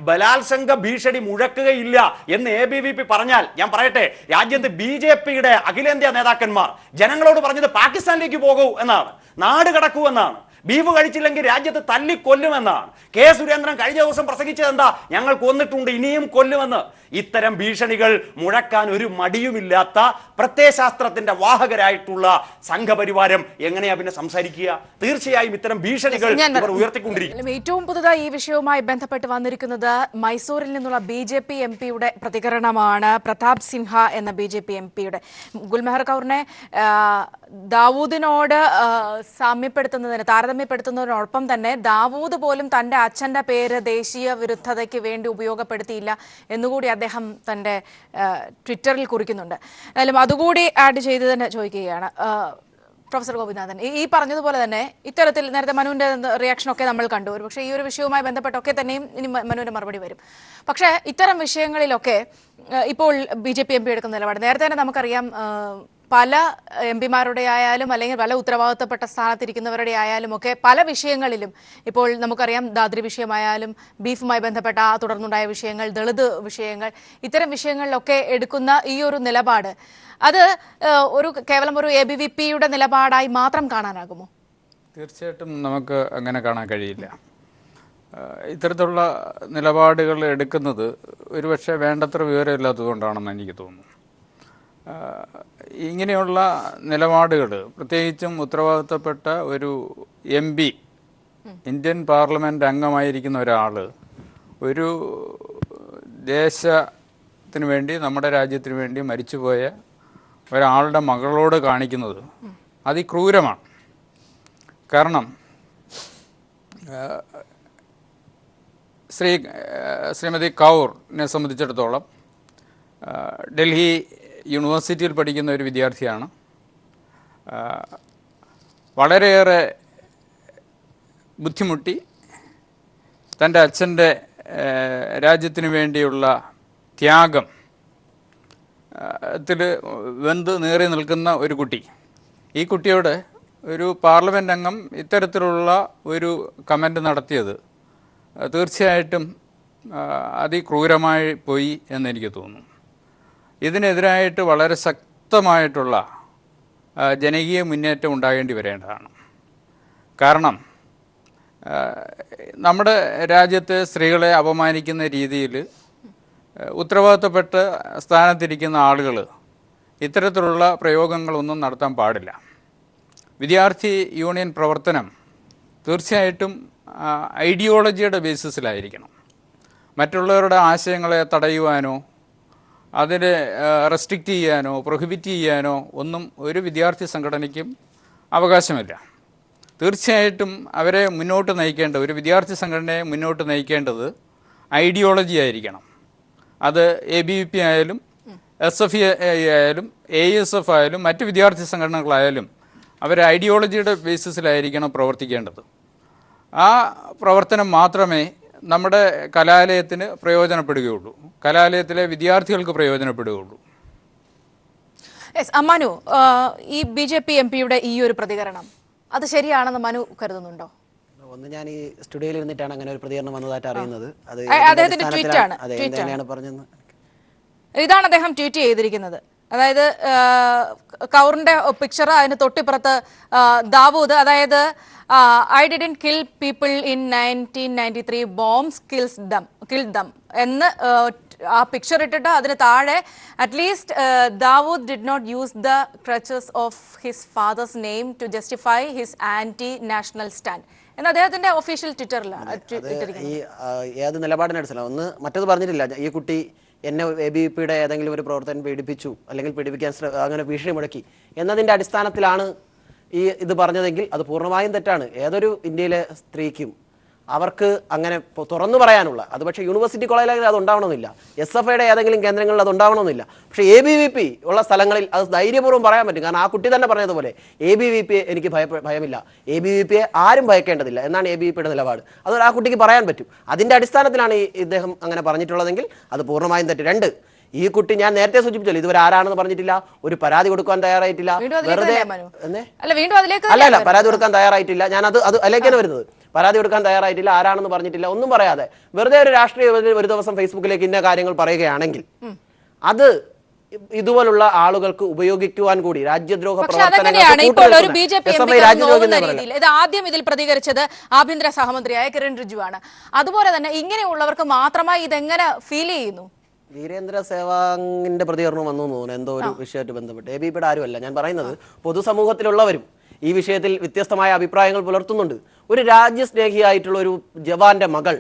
ബലാത്സംഗ ഭീഷണി മുഴക്കുകയില്ല എന്ന് ABVP പറഞ്ഞാൽ ഞാൻ പറയട്ടെ, രാജ്യത്ത് BJPയുടെ അഖിലേന്ത്യാ നേതാക്കന്മാർ ജനങ്ങളോട് പറഞ്ഞത് പാകിസ്ഥാനിലേക്ക് പോകൂ എന്നാണ്, നാട് കടക്കൂ എന്നാണ്, ബീഫ് കഴിച്ചില്ലെങ്കിൽ രാജ്യത്ത് തല്ലിക്കൊല്ലുമെന്നാണ്. K. സുരേന്ദ്രൻ കഴിഞ്ഞ ദിവസം പ്രസംഗിച്ചത് എന്താ? ഞങ്ങൾ കൊന്നിട്ടുണ്ട്, ഇനിയും കൊല്ലുമെന്ന്. ഇത്തരം ഭീഷണികൾ മുഴക്കാൻ ഒരു മടിയുമില്ലാത്ത പ്രത്യയശാസ്ത്രത്തിന്റെ വാഹകരായിട്ടുള്ള സംഘപരിവാരം എങ്ങനെയാ പിന്നെ സംസാരിക്കുക? തീർച്ചയായും ഇത്തരം ഭീഷണികൾ ഇവർ ഉയർത്തിക്കൊണ്ടിരിക്കും. ഏറ്റവും പുതുതായി ഈ വിഷയവുമായി ബന്ധപ്പെട്ട് വന്നിരിക്കുന്നത് മൈസൂരിൽ നിന്നുള്ള BJP MPയുടെ പ്രതികരണമാണ്. പ്രതാപ് സിൻഹ എന്ന BJP MPയുടെ ഗുൽമെഹർ കൗറിനെ ദാവൂദിനോട് താരതമ്യപ്പെടുത്തുന്നതിനോടൊപ്പം തന്നെ ദാവൂദ് പോലും തന്റെ അച്ഛന്റെ പേര് ദേശീയ വിരുദ്ധതയ്ക്ക് വേണ്ടി ഉപയോഗപ്പെടുത്തിയില്ല എന്നുകൂടി അദ്ദേഹം തന്റെ ട്വിറ്ററിൽ കുറിക്കുന്നുണ്ട്. എന്നാലും അതുകൂടി ആഡ് ചെയ്ത് തന്നെ ചോദിക്കുകയാണ് പ്രൊഫസർ ഗോപിനാഥൻ. ഈ പറഞ്ഞതുപോലെ തന്നെ ഇത്തരത്തിൽ നേരത്തെ മനുവിന്റെ റിയാക്ഷനൊക്കെ നമ്മൾ കണ്ടു. പക്ഷേ ഈ ഒരു വിഷയവുമായി ബന്ധപ്പെട്ടൊക്കെ തന്നെയും ഇനി മനുവിന്റെ മറുപടി വരും. പക്ഷേ ഇത്തരം വിഷയങ്ങളിലൊക്കെ ഇപ്പോൾ BJP MP എടുക്കുന്ന നിലപാട് നേരത്തെ തന്നെ നമുക്കറിയാം. പല MPമാരുടെ ആയാലും അല്ലെങ്കിൽ പല ഉത്തരവാദിത്തപ്പെട്ട സ്ഥാനത്തിരിക്കുന്നവരുടെ ആയാലും ഒക്കെ പല വിഷയങ്ങളിലും ഇപ്പോൾ നമുക്കറിയാം, ദാദ്രി വിഷയമായാലും ബീഫുമായി ബന്ധപ്പെട്ട തുടർന്നുണ്ടായ വിഷയങ്ങൾ, ദളിത് വിഷയങ്ങൾ, ഇത്തരം വിഷയങ്ങളിലൊക്കെ എടുക്കുന്ന ഈ ഒരു നിലപാട് അത് കേവലം ഒരു ABVPയുടെ നിലപാടായി മാത്രം കാണാനാകുമോ? തീർച്ചയായിട്ടും നമുക്ക് അങ്ങനെ കാണാൻ കഴിയില്ല. ഇത്തരത്തിലുള്ള നിലപാടുകൾ എടുക്കുന്നത് ഒരുപക്ഷെ വേണ്ടത്ര വിവരമില്ലാത്തതുകൊണ്ടാണെന്ന് എനിക്ക് തോന്നുന്നു. ഇങ്ങനെയുള്ള നിലപാടുകൾ പ്രത്യേകിച്ചും ഉത്തരവാദിത്തപ്പെട്ട ഒരു MP, ഇന്ത്യൻ പാർലമെൻറ്റ് അംഗമായിരിക്കുന്ന ഒരാൾ ഒരു ദേശത്തിന് വേണ്ടി, നമ്മുടെ രാജ്യത്തിന് വേണ്ടി മരിച്ചുപോയ ഒരാളുടെ മകളോട് കാണിക്കുന്നത് അതിക്രൂരമാണ്. കാരണം ശ്രീമതി കൗറിനെ സംബന്ധിച്ചിടത്തോളം ഡൽഹി യൂണിവേഴ്സിറ്റിയിൽ പഠിക്കുന്ന ഒരു വിദ്യാർത്ഥിയാണ്. വളരെയേറെ ബുദ്ധിമുട്ടി തൻ്റെ അച്ഛൻ്റെ രാജ്യത്തിന് വേണ്ടിയുള്ള ത്യാഗം ത്തിൽ വെന്ത് നേറി നിൽക്കുന്ന ഒരു കുട്ടി. ഈ കുട്ടിയോട് ഒരു പാർലമെൻ്റ് അംഗം ഇത്തരത്തിലുള്ള ഒരു കമൻ്റ് നടത്തിയത് തീർച്ചയായിട്ടും അതിക്രൂരമായി പോയി എന്നെനിക്ക് തോന്നുന്നു. ഇതിനെതിരായിട്ട് വളരെ ശക്തമായിട്ടുള്ള ജനകീയ മുന്നേറ്റം ഉണ്ടാകേണ്ടി വരേണ്ടതാണ്. കാരണം നമ്മുടെ രാജ്യത്തെ സ്ത്രീകളെ അപമാനിക്കുന്ന രീതിയിൽ ഉത്തരവാദിത്തപ്പെട്ട സ്ഥാനത്തിരിക്കുന്ന ആളുകൾ ഇത്തരത്തിലുള്ള പ്രയോഗങ്ങളൊന്നും നടത്താൻ പാടില്ല. വിദ്യാർത്ഥി യൂണിയൻ പ്രവർത്തനം തീർച്ചയായിട്ടും ഐഡിയോളജിയുടെ ബേസിസിലായിരിക്കണം. മറ്റുള്ളവരുടെ ആശയങ്ങളെ തടയുവാനോ അതിനെ റെസ്ട്രിക്റ്റ് ചെയ്യാനോ പ്രൊഹിബിറ്റ് ചെയ്യാനോ ഒന്നും ഒരു വിദ്യാർത്ഥി സംഘടനയ്ക്കും അവകാശമില്ല. തീർച്ചയായിട്ടും അവരെ മുന്നോട്ട് നയിക്കേണ്ട ഒരു വിദ്യാർത്ഥി സംഘടനയെ മുന്നോട്ട് നയിക്കേണ്ടത് ഐഡിയോളജി ആയിരിക്കണം. അത് ABVP ആയാലും SFI ആയാലും ASF ആയാലും മറ്റ് വിദ്യാർത്ഥി സംഘടനകളായാലും അവർ ഐഡിയോളജിയുടെ ബേസിസിലായിരിക്കണം പ്രവർത്തിക്കേണ്ടത്. ആ പ്രവർത്തനം മാത്രമേ നമ്മുടെ കലാലയത്തിന് പ്രയോജനപ്പെടുകയുള്ളൂ, കലാലയത്തിലെ വിദ്യാർത്ഥികൾക്ക് പ്രയോജനപ്പെടുകയുള്ളൂ. മനു, ഈ BJP MP-യുടെ ഈ ഒരു പ്രതികരണം അത് ശരിയാണെന്ന് മനു കരുതുന്നുണ്ടോ? ഒന്ന്, ഞാൻ ഈ സ്റ്റുഡിയോയിൽ ഇരുന്നിട്ടാണ് അങ്ങനെ ഒരു പ്രതികരണം വന്നതായിട്ട് അറിയുന്നത്. അത് അദ്ദേഹത്തിന്റെ ട്വീറ്റാണ്. ഇതാണ് അദ്ദേഹം ട്വീറ്റ് ചെയ്തിരിക്കുന്നത്. അതായത് കൗറിന്റെ പിക്ചർ, അതിന് തൊട്ടിപ്പുറത്ത് ദാവൂദ്, അതായത് I didn't kill people in 1993, bombs killed them എന്ന് ആ പിക്ചർ ഇട്ടിട്ട് അതിന് താഴെ at least Dawood did not use the crutches of his father's name to justify his anti national stand എന്ന് അദ്ദേഹത്തിന്റെ ഒഫീഷ്യൽ ട്വിറ്ററിലാണ്. ഈ ഏത് നിലപാടിനനുസരിച്ച് ഒന്ന് മറ്റത് പറഞ്ഞിട്ടില്ല. ഈ കുട്ടി എന്നെ ABVP-യുടെ ഏതെങ്കിലും ഒരു പ്രവർത്തനം പീഡിപ്പിച്ചു അല്ലെങ്കിൽ പീഡിപ്പിക്കാൻ അങ്ങനെ ഭീഷണി മുടക്കി എന്നതിൻ്റെ അടിസ്ഥാനത്തിലാണ് ഇത് പറഞ്ഞതെങ്കിൽ അത് പൂർണ്ണമായും തെറ്റാണ്. ഏതൊരു ഇന്ത്യയിലെ സ്ത്രീക്കും അവർക്ക് അങ്ങനെ തുറന്നു പറയാനുള്ള, അത് പക്ഷേ യൂണിവേഴ്സിറ്റി കോളേജിൽ അത് ഉണ്ടാവണമെന്നില്ല, SFI-യുടെ ഏതെങ്കിലും കേന്ദ്രങ്ങളിൽ അത് ഉണ്ടാവണമെന്നില്ല. പക്ഷേ ABVP ഉള്ള സ്ഥലങ്ങളിൽ അത് ധൈര്യപൂർവ്വം പറയാൻ പറ്റും. കാരണം ആ കുട്ടി തന്നെ പറഞ്ഞതുപോലെ ABVP എനിക്ക് ഭയമില്ല, ABVP ആരും ഭയക്കേണ്ടതില്ല എന്നാണ് ABVP-യുടെ നിലപാട്. അത് ആ കുട്ടിക്ക് പറയാൻ പറ്റും. അതിൻ്റെ അടിസ്ഥാനത്തിലാണ് ഇദ്ദേഹം അങ്ങനെ പറഞ്ഞിട്ടുള്ളതെങ്കിൽ അത് പൂർണ്ണമായും തെറ്റ്. രണ്ട്, ഈ കുട്ടി ഞാൻ നേരത്തെ സൂചിപ്പിച്ചല്ലോ, ഇതുവരെ ആരാണെന്ന് പറഞ്ഞിട്ടില്ല, ഒരു പരാതി കൊടുക്കാൻ തയ്യാറായിട്ടില്ല, വെറുതെ അല്ല പരാതി കൊടുക്കാൻ തയ്യാറായിട്ടില്ല. ഞാൻ അത് അതിലേക്കാണ് വരുന്നത്. പരാതി കൊടുക്കാൻ തയ്യാറായിട്ടില്ല, ആരാണെന്ന് പറഞ്ഞിട്ടില്ല, ഒന്നും പറയാതെ വെറുതെ ഒരു രാഷ്ട്രീയ ഒരു ദിവസം ഫേസ്ബുക്കിലേക്ക് ഇന്ന കാര്യങ്ങൾ പറയുകയാണെങ്കിൽ അത് ഇതുപോലുള്ള ആളുകൾക്ക് ഉപയോഗിക്കുവാൻ കൂടി രാജ്യദ്രോഹ ഇത് ആദ്യം ഇതിൽ പ്രതികരിച്ചത് ആഭ്യന്തര സഹമന്ത്രിയായ കിരൺ റിജിജുവാണ്. അതുപോലെ തന്നെ ഇങ്ങനെയുള്ളവർക്ക് മാത്രമായി ഇതെങ്ങനെ ഫീൽ ചെയ്യുന്നു? വീരേന്ദ്ര സേവാങ്ങിന്റെ പ്രതികരണം വന്നു തോന്നുന്നു എന്തോ ഒരു വിഷയമായിട്ട് ബന്ധപ്പെട്ട്. ABVP-യുടെ ആരുമല്ല ഞാൻ പറയുന്നത്, പൊതുസമൂഹത്തിലുള്ളവരും ഈ വിഷയത്തിൽ വ്യത്യസ്തമായ അഭിപ്രായങ്ങൾ പുലർത്തുന്നുണ്ട്. ഒരു രാജ്യസ്നേഹിയായിട്ടുള്ള ഒരു ജവാന്റെ മകൾ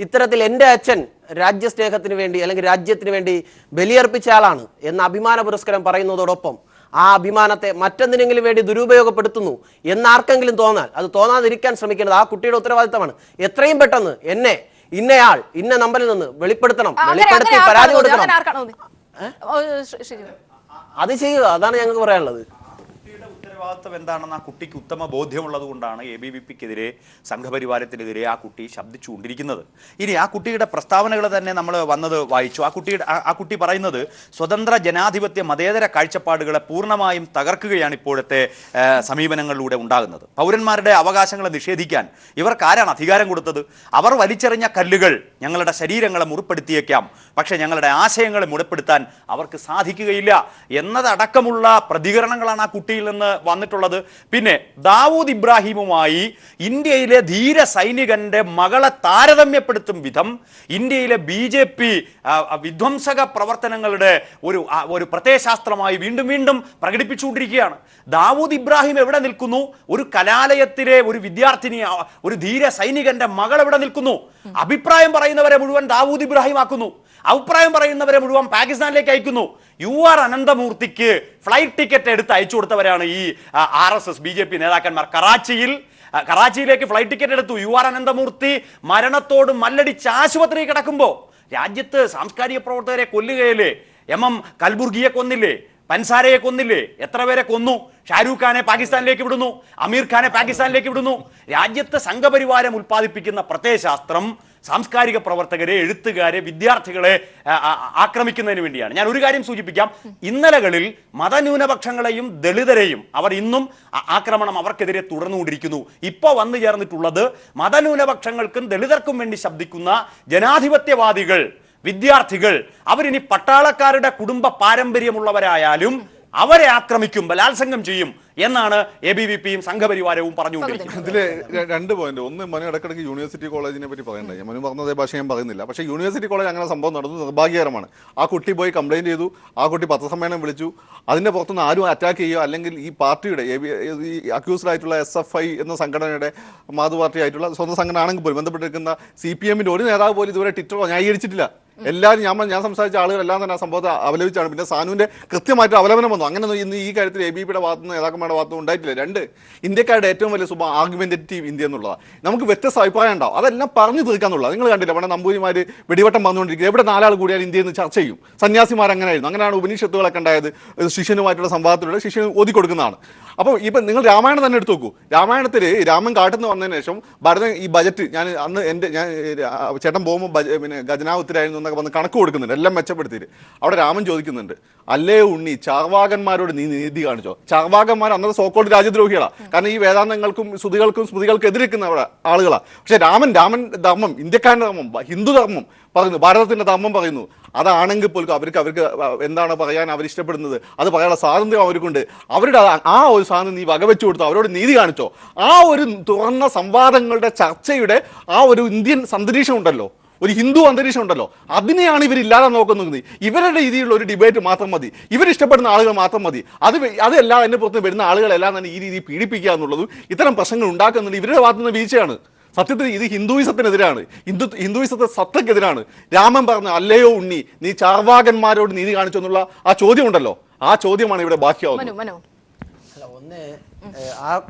ഇത്തരത്തിൽ എൻ്റെ അച്ഛൻ രാജ്യസ്നേഹത്തിന് വേണ്ടി അല്ലെങ്കിൽ രാജ്യത്തിന് വേണ്ടി ബലിയർപ്പിച്ച ആളാണ് എന്ന അഭിമാന പുരസ്കാരം പറയുന്നതോടൊപ്പം ആ അഭിമാനത്തെ മറ്റെന്തിനെങ്കിലും വേണ്ടി ദുരുപയോഗപ്പെടുത്തുന്നു എന്നാർക്കെങ്കിലും തോന്നാൽ അത് തോന്നാതിരിക്കാൻ ശ്രമിക്കുന്നത് ആ കുട്ടിയുടെ ഉത്തരവാദിത്തമാണ്. എത്രയും പെട്ടെന്ന് എന്നെ ഇന്നയാൾ ഇന്ന നമ്പറിൽ നിന്ന് വെളിപ്പെടുത്തണം, വെളിപ്പെടുത്തി പരാതി കൊടുക്കണം. അത് ചെയ്യുക, അതാണ് ഞങ്ങൾക്ക് പറയാനുള്ളത്. ഉത്തരവാദിത്വം എന്താണെന്ന് ആ കുട്ടിക്ക് ഉത്തമ ബോധ്യമുള്ളത് കൊണ്ടാണ് ABVP-ക്കെതിരെ സംഘപരിവാരത്തിനെതിരെ ആ കുട്ടി ശബ്ദിച്ചുകൊണ്ടിരിക്കുന്നത്. ഇനി ആ കുട്ടിയുടെ പ്രസ്താവനകൾ തന്നെ നമ്മൾ വന്നത് വായിച്ചു. ആ കുട്ടി പറയുന്നത് സ്വതന്ത്ര ജനാധിപത്യ മതേതര കാഴ്ചപ്പാടുകളെ പൂർണ്ണമായും തകർക്കുകയാണ് ഇപ്പോഴത്തെ സമീപനങ്ങളിലൂടെ ഉണ്ടാകുന്നത്. പൗരന്മാരുടെ അവകാശങ്ങളെ നിഷേധിക്കാൻ ഇവർക്ക് ആരാണ് അധികാരം കൊടുത്തത്? അവർ വലിച്ചെറിഞ്ഞ കല്ലുകൾ ഞങ്ങളുടെ ശരീരങ്ങളെ മുറിപ്പെടുത്തിയേക്കാം, പക്ഷേ ഞങ്ങളുടെ ആശയങ്ങളെ മുറിപ്പെടുത്താൻ അവർക്ക് സാധിക്കുകയില്ല എന്നതടക്കമുള്ള പ്രതികരണങ്ങളാണ് ആ കുട്ടിയിൽ നിന്ന് വന്നിട്ടുള്ളത്. പിന്നെ ദാവൂദ് ഇബ്രാഹിമുമായി ഇന്ത്യയിലെ ധീര സൈനികന്റെ മകളെ താരതമ്യപ്പെടുത്തും വിധം ഇന്ത്യയിലെ BJP വിധ്വംസക പ്രവർത്തനങ്ങളുടെ ഒരു പ്രത്യയശാസ്ത്രമായി വീണ്ടും വീണ്ടും പ്രകടിപ്പിച്ചുകൊണ്ടിരിക്കുകയാണ്. ദാവൂദ് ഇബ്രാഹിം എവിടെ നിൽക്കുന്നു? ഒരു കലാലയത്തിലെ ഒരു വിദ്യാർത്ഥിനി, ഒരു ധീര സൈനികന്റെ മകൾ എവിടെ നിൽക്കുന്നു? അഭിപ്രായം പറയുന്നവരെ മുഴുവൻ ദാവൂദ് ഇബ്രാഹിം ആക്കുന്നു, അഭിപ്രായം പറയുന്നവരെ മുഴുവൻ പാകിസ്ഥാനിലേക്ക് അയക്കുന്നു. UR അനന്തമൂർത്തിക്ക് ഫ്ലൈറ്റ് ടിക്കറ്റ് എടുത്ത് അയച്ചു കൊടുത്തവരാണ് ഈ RSS BJP നേതാക്കന്മാർ. കറാച്ചിയിലേക്ക് ഫ്ലൈറ്റ് ടിക്കറ്റ് എടുത്തു. UR അനന്തമൂർത്തി മരണത്തോട് മല്ലടിച്ച് ആശുപത്രിയിൽ കിടക്കുമ്പോൾ രാജ്യത്ത് സാംസ്കാരിക പ്രവർത്തകരെ കൊല്ലുകയില്ലേ? MM കൽബുർഗിയെ കൊന്നില്ലേ? പൻസാരയെ കൊന്നില്ലേ? എത്ര പേരെ കൊന്നു? ഷാരൂഖ് ഖാനെ പാകിസ്ഥാനിലേക്ക് വിടുന്നു, അമീർ ഖാനെ പാകിസ്ഥാനിലേക്ക് വിടുന്നു. രാജ്യത്ത് സംഘപരിവാരം ഉൽപ്പാദിപ്പിക്കുന്ന പ്രത്യയശാസ്ത്രം സാംസ്കാരിക പ്രവർത്തകരെ, എഴുത്തുകാരെ, വിദ്യാർത്ഥികളെ ആക്രമിക്കുന്നതിന് വേണ്ടിയാണ്. ഞാൻ ഒരു കാര്യം സൂചിപ്പിക്കാം. ഇന്നലകളിൽ മതന്യൂനപക്ഷങ്ങളെയും ദളിതരെയും അവർ ഇന്നും ആക്രമണം അവർക്കെതിരെ തുടർന്നുകൊണ്ടിരിക്കുന്നു. ഇപ്പോൾ വന്നു ചേർന്നിട്ടുള്ളത് മതന്യൂനപക്ഷങ്ങൾക്കും ദളിതർക്കും വേണ്ടി ശബ്ദിക്കുന്ന ജനാധിപത്യവാദികൾ, വിദ്യാർത്ഥികൾ. അവരിനി പട്ടാളക്കാരുടെ കുടുംബ പാരമ്പര്യമുള്ളവരായാലും അവരെ ആക്രമിക്കും, ബലാത്സംഗം ചെയ്യും എന്നാണ് ABVPയും സംഘപരിവാരവും പറഞ്ഞുകൊണ്ടിരിക്കുന്നത്. ഇതില് 2 പോയിന്റ്. ഒന്ന്, മനു ഇടക്കിടക്ക് യൂണിവേഴ്സിറ്റി കോളേജിനെ പറ്റി പറയണ്ടായി. മനു പറഞ്ഞതേ ഭാഷ ഞാൻ പറയുന്നില്ല. പക്ഷേ യൂണിവേഴ്സിറ്റി കോളേജ് അങ്ങനെ സംഭവം നടന്നു, നിർഭാഗ്യകരമാണ്. ആ കുട്ടി പോയി കംപ്ലൈന്റ് ചെയ്തു, ആ കുട്ടി പത്രസമ്മേളനം വിളിച്ചു. അതിന്റെ പുറത്തുനിന്ന് ആരും അറ്റാക്ക് ചെയ്യുക, അല്ലെങ്കിൽ ഈ പാർട്ടിയുടെ ഈ അക്യൂസ്ഡ് ആയിട്ടുള്ള SFI എന്ന സംഘടനയുടെ മാതൃപാർട്ടി ആയിട്ടുള്ള സ്വന്തം സംഘടന ആണെങ്കിൽ പോലും ബന്ധപ്പെട്ടിരിക്കുന്ന CPMന്റെ ഒരു നേതാവ് പോലും ഇതുവരെ ട്വിറ്ററോ ന്യായീകരിച്ചിട്ടില്ല. എല്ലാവരും ഞാൻ സംസാരിച്ച ആളുകളെല്ലാം തന്നെ ആ സംഭവത്തെ അപലപിച്ചാണ്. പിന്നെ സാനുവിന്റെ കൃത്യമായിട്ട് അവലംബനം വന്നു. അങ്ങനെ ഇന്ന് ഈ കാര്യത്തിൽ ABVPയുടെ ഭാഗത്തുനിന്ന് നേതാക്കന്മാരുടെ ഭാഗത്തുനിന്ന് ഉണ്ടായിട്ടില്ല. 2, ഇന്ത്യക്കാരുടെ ഏറ്റവും വലിയ സ്വഭാവം ആർഗ്യുമെന്റേറ്റീവ് ഇന്ത്യ എന്നുള്ളതാണ്. നമുക്ക് വ്യത്യസ്ത അഭിപ്രായം ഉണ്ടാവും, അതെല്ലാം പറഞ്ഞു തീർക്കാന്നുള്ളത്. നിങ്ങൾ കണ്ടില്ല അവിടെ നമ്പൂരിമാര് വെടിവട്ടം പറഞ്ഞുകൊണ്ടിരിക്കുന്നത്. എവിടെ 4 ആൾ കൂടിയാൽ ഇന്ത്യയിൽ നിന്ന് ചർച്ച ചെയ്യും. സന്യാസിമാർ അങ്ങനെയായിരുന്നു. അങ്ങനെയാണ് ഉപനിഷത്തുകളൊക്കെ ഉണ്ടായത്. ശിഷ്യനുമായിട്ടുള്ള സംവാദത്തിലൂടെ ശിഷ്യന് ഓതി കൊടുക്കുന്നതാണ്. അപ്പോൾ ഇപ്പം നിങ്ങൾ രാമായണം തന്നെ എടുത്തു നോക്കൂ. രാമായണത്തിൽ രാമൻ കാട്ടുന്ന വന്നതിന് ശേഷം ഭരതൻ ഈ ബജറ്റ് ഞാൻ ചേട്ടൻ പോകുമ്പോൾ പിന്നെ ഖജനാവത്തിലായിരുന്നു എന്നൊക്കെ വന്ന് കണക്ക് കൊടുക്കുന്നുണ്ട്, എല്ലാം മെച്ചപ്പെടുത്തിയിട്ട്. അവിടെ രാമൻ ചോദിക്കുന്നുണ്ട്, അല്ലേ ഉണ്ണി ചാർവാകന്മാരോട് നീ നീതി കാണിച്ചോ? ചാർവാകന്മാർ അന്നത്തെ സോക്കോൾഡ് രാജ്യദ്രോഹികളാണ്. കാരണം ഈ വേദാന്തങ്ങൾക്കും സ്തുതികൾക്കും എതിരിക്കുന്ന ആളുകളാണ്. പക്ഷെ രാമൻ ധർമ്മം, ഇന്ത്യക്കാരൻ്റെ ധർമ്മം, ഹിന്ദു ധർമ്മം പറയുന്നു, ഭാരതത്തിന്റെ ധർമ്മം പറയുന്നു. അതാണെങ്കിൽ പോലും അവർക്ക് എന്താണ് പറയാൻ അവരിഷ്ടപ്പെടുന്നത്, അത് പറയാനുള്ള സ്വാതന്ത്ര്യം അവർക്കുണ്ട്. അവരുടെ ആ ഒരു സാധനം നീ വകവെച്ചു കൊടുത്തോ, അവരോട് നീതി കാണിച്ചോ? ആ ഒരു തുറന്ന സംവാദങ്ങളുടെ ചർച്ചയുടെ ആ ഒരു ഇന്ത്യൻ അന്തരീക്ഷം ഉണ്ടല്ലോ, ഒരു ഹിന്ദു അന്തരീക്ഷം ഉണ്ടല്ലോ, അതിനെയാണ് ഇവരില്ലാതെ നോക്കുന്നത്. ഇവരുടെ രീതിയിലുള്ള ഒരു ഡിബേറ്റ് മാത്രം മതി, ഇവരിഷ്ടപ്പെടുന്ന ആളുകൾ മാത്രം മതി. അതെല്ലാം അതിൻ്റെ പുറത്ത് വരുന്ന ആളുകളെല്ലാം തന്നെ ഈ രീതിയിൽ പീഡിപ്പിക്കുക എന്നുള്ളതും ഇത്തരം പ്രശ്നങ്ങൾ ഉണ്ടാക്കുന്നത് ഇവരുടെ ഭാഗത്തുനിന്ന് വീഴ്ചയാണ്. സത്യത്തിൽ ഇത് ഹിന്ദുയിസത്തിനെതിരാണ്, ഹിന്ദുയിസത്തെ സത്തക്കെതിരാണ്. രാമൻ പറഞ്ഞ അല്ലയോ ഉണ്ണി നീ ചാർവാകന്മാരോട് നീതി കാണിച്ചു എന്നുള്ള ആ ചോദ്യം ഉണ്ടല്ലോ, ആ ചോദ്യമാണ് ഇവിടെ ബാക്കിയാവുന്നത്. ഒന്ന്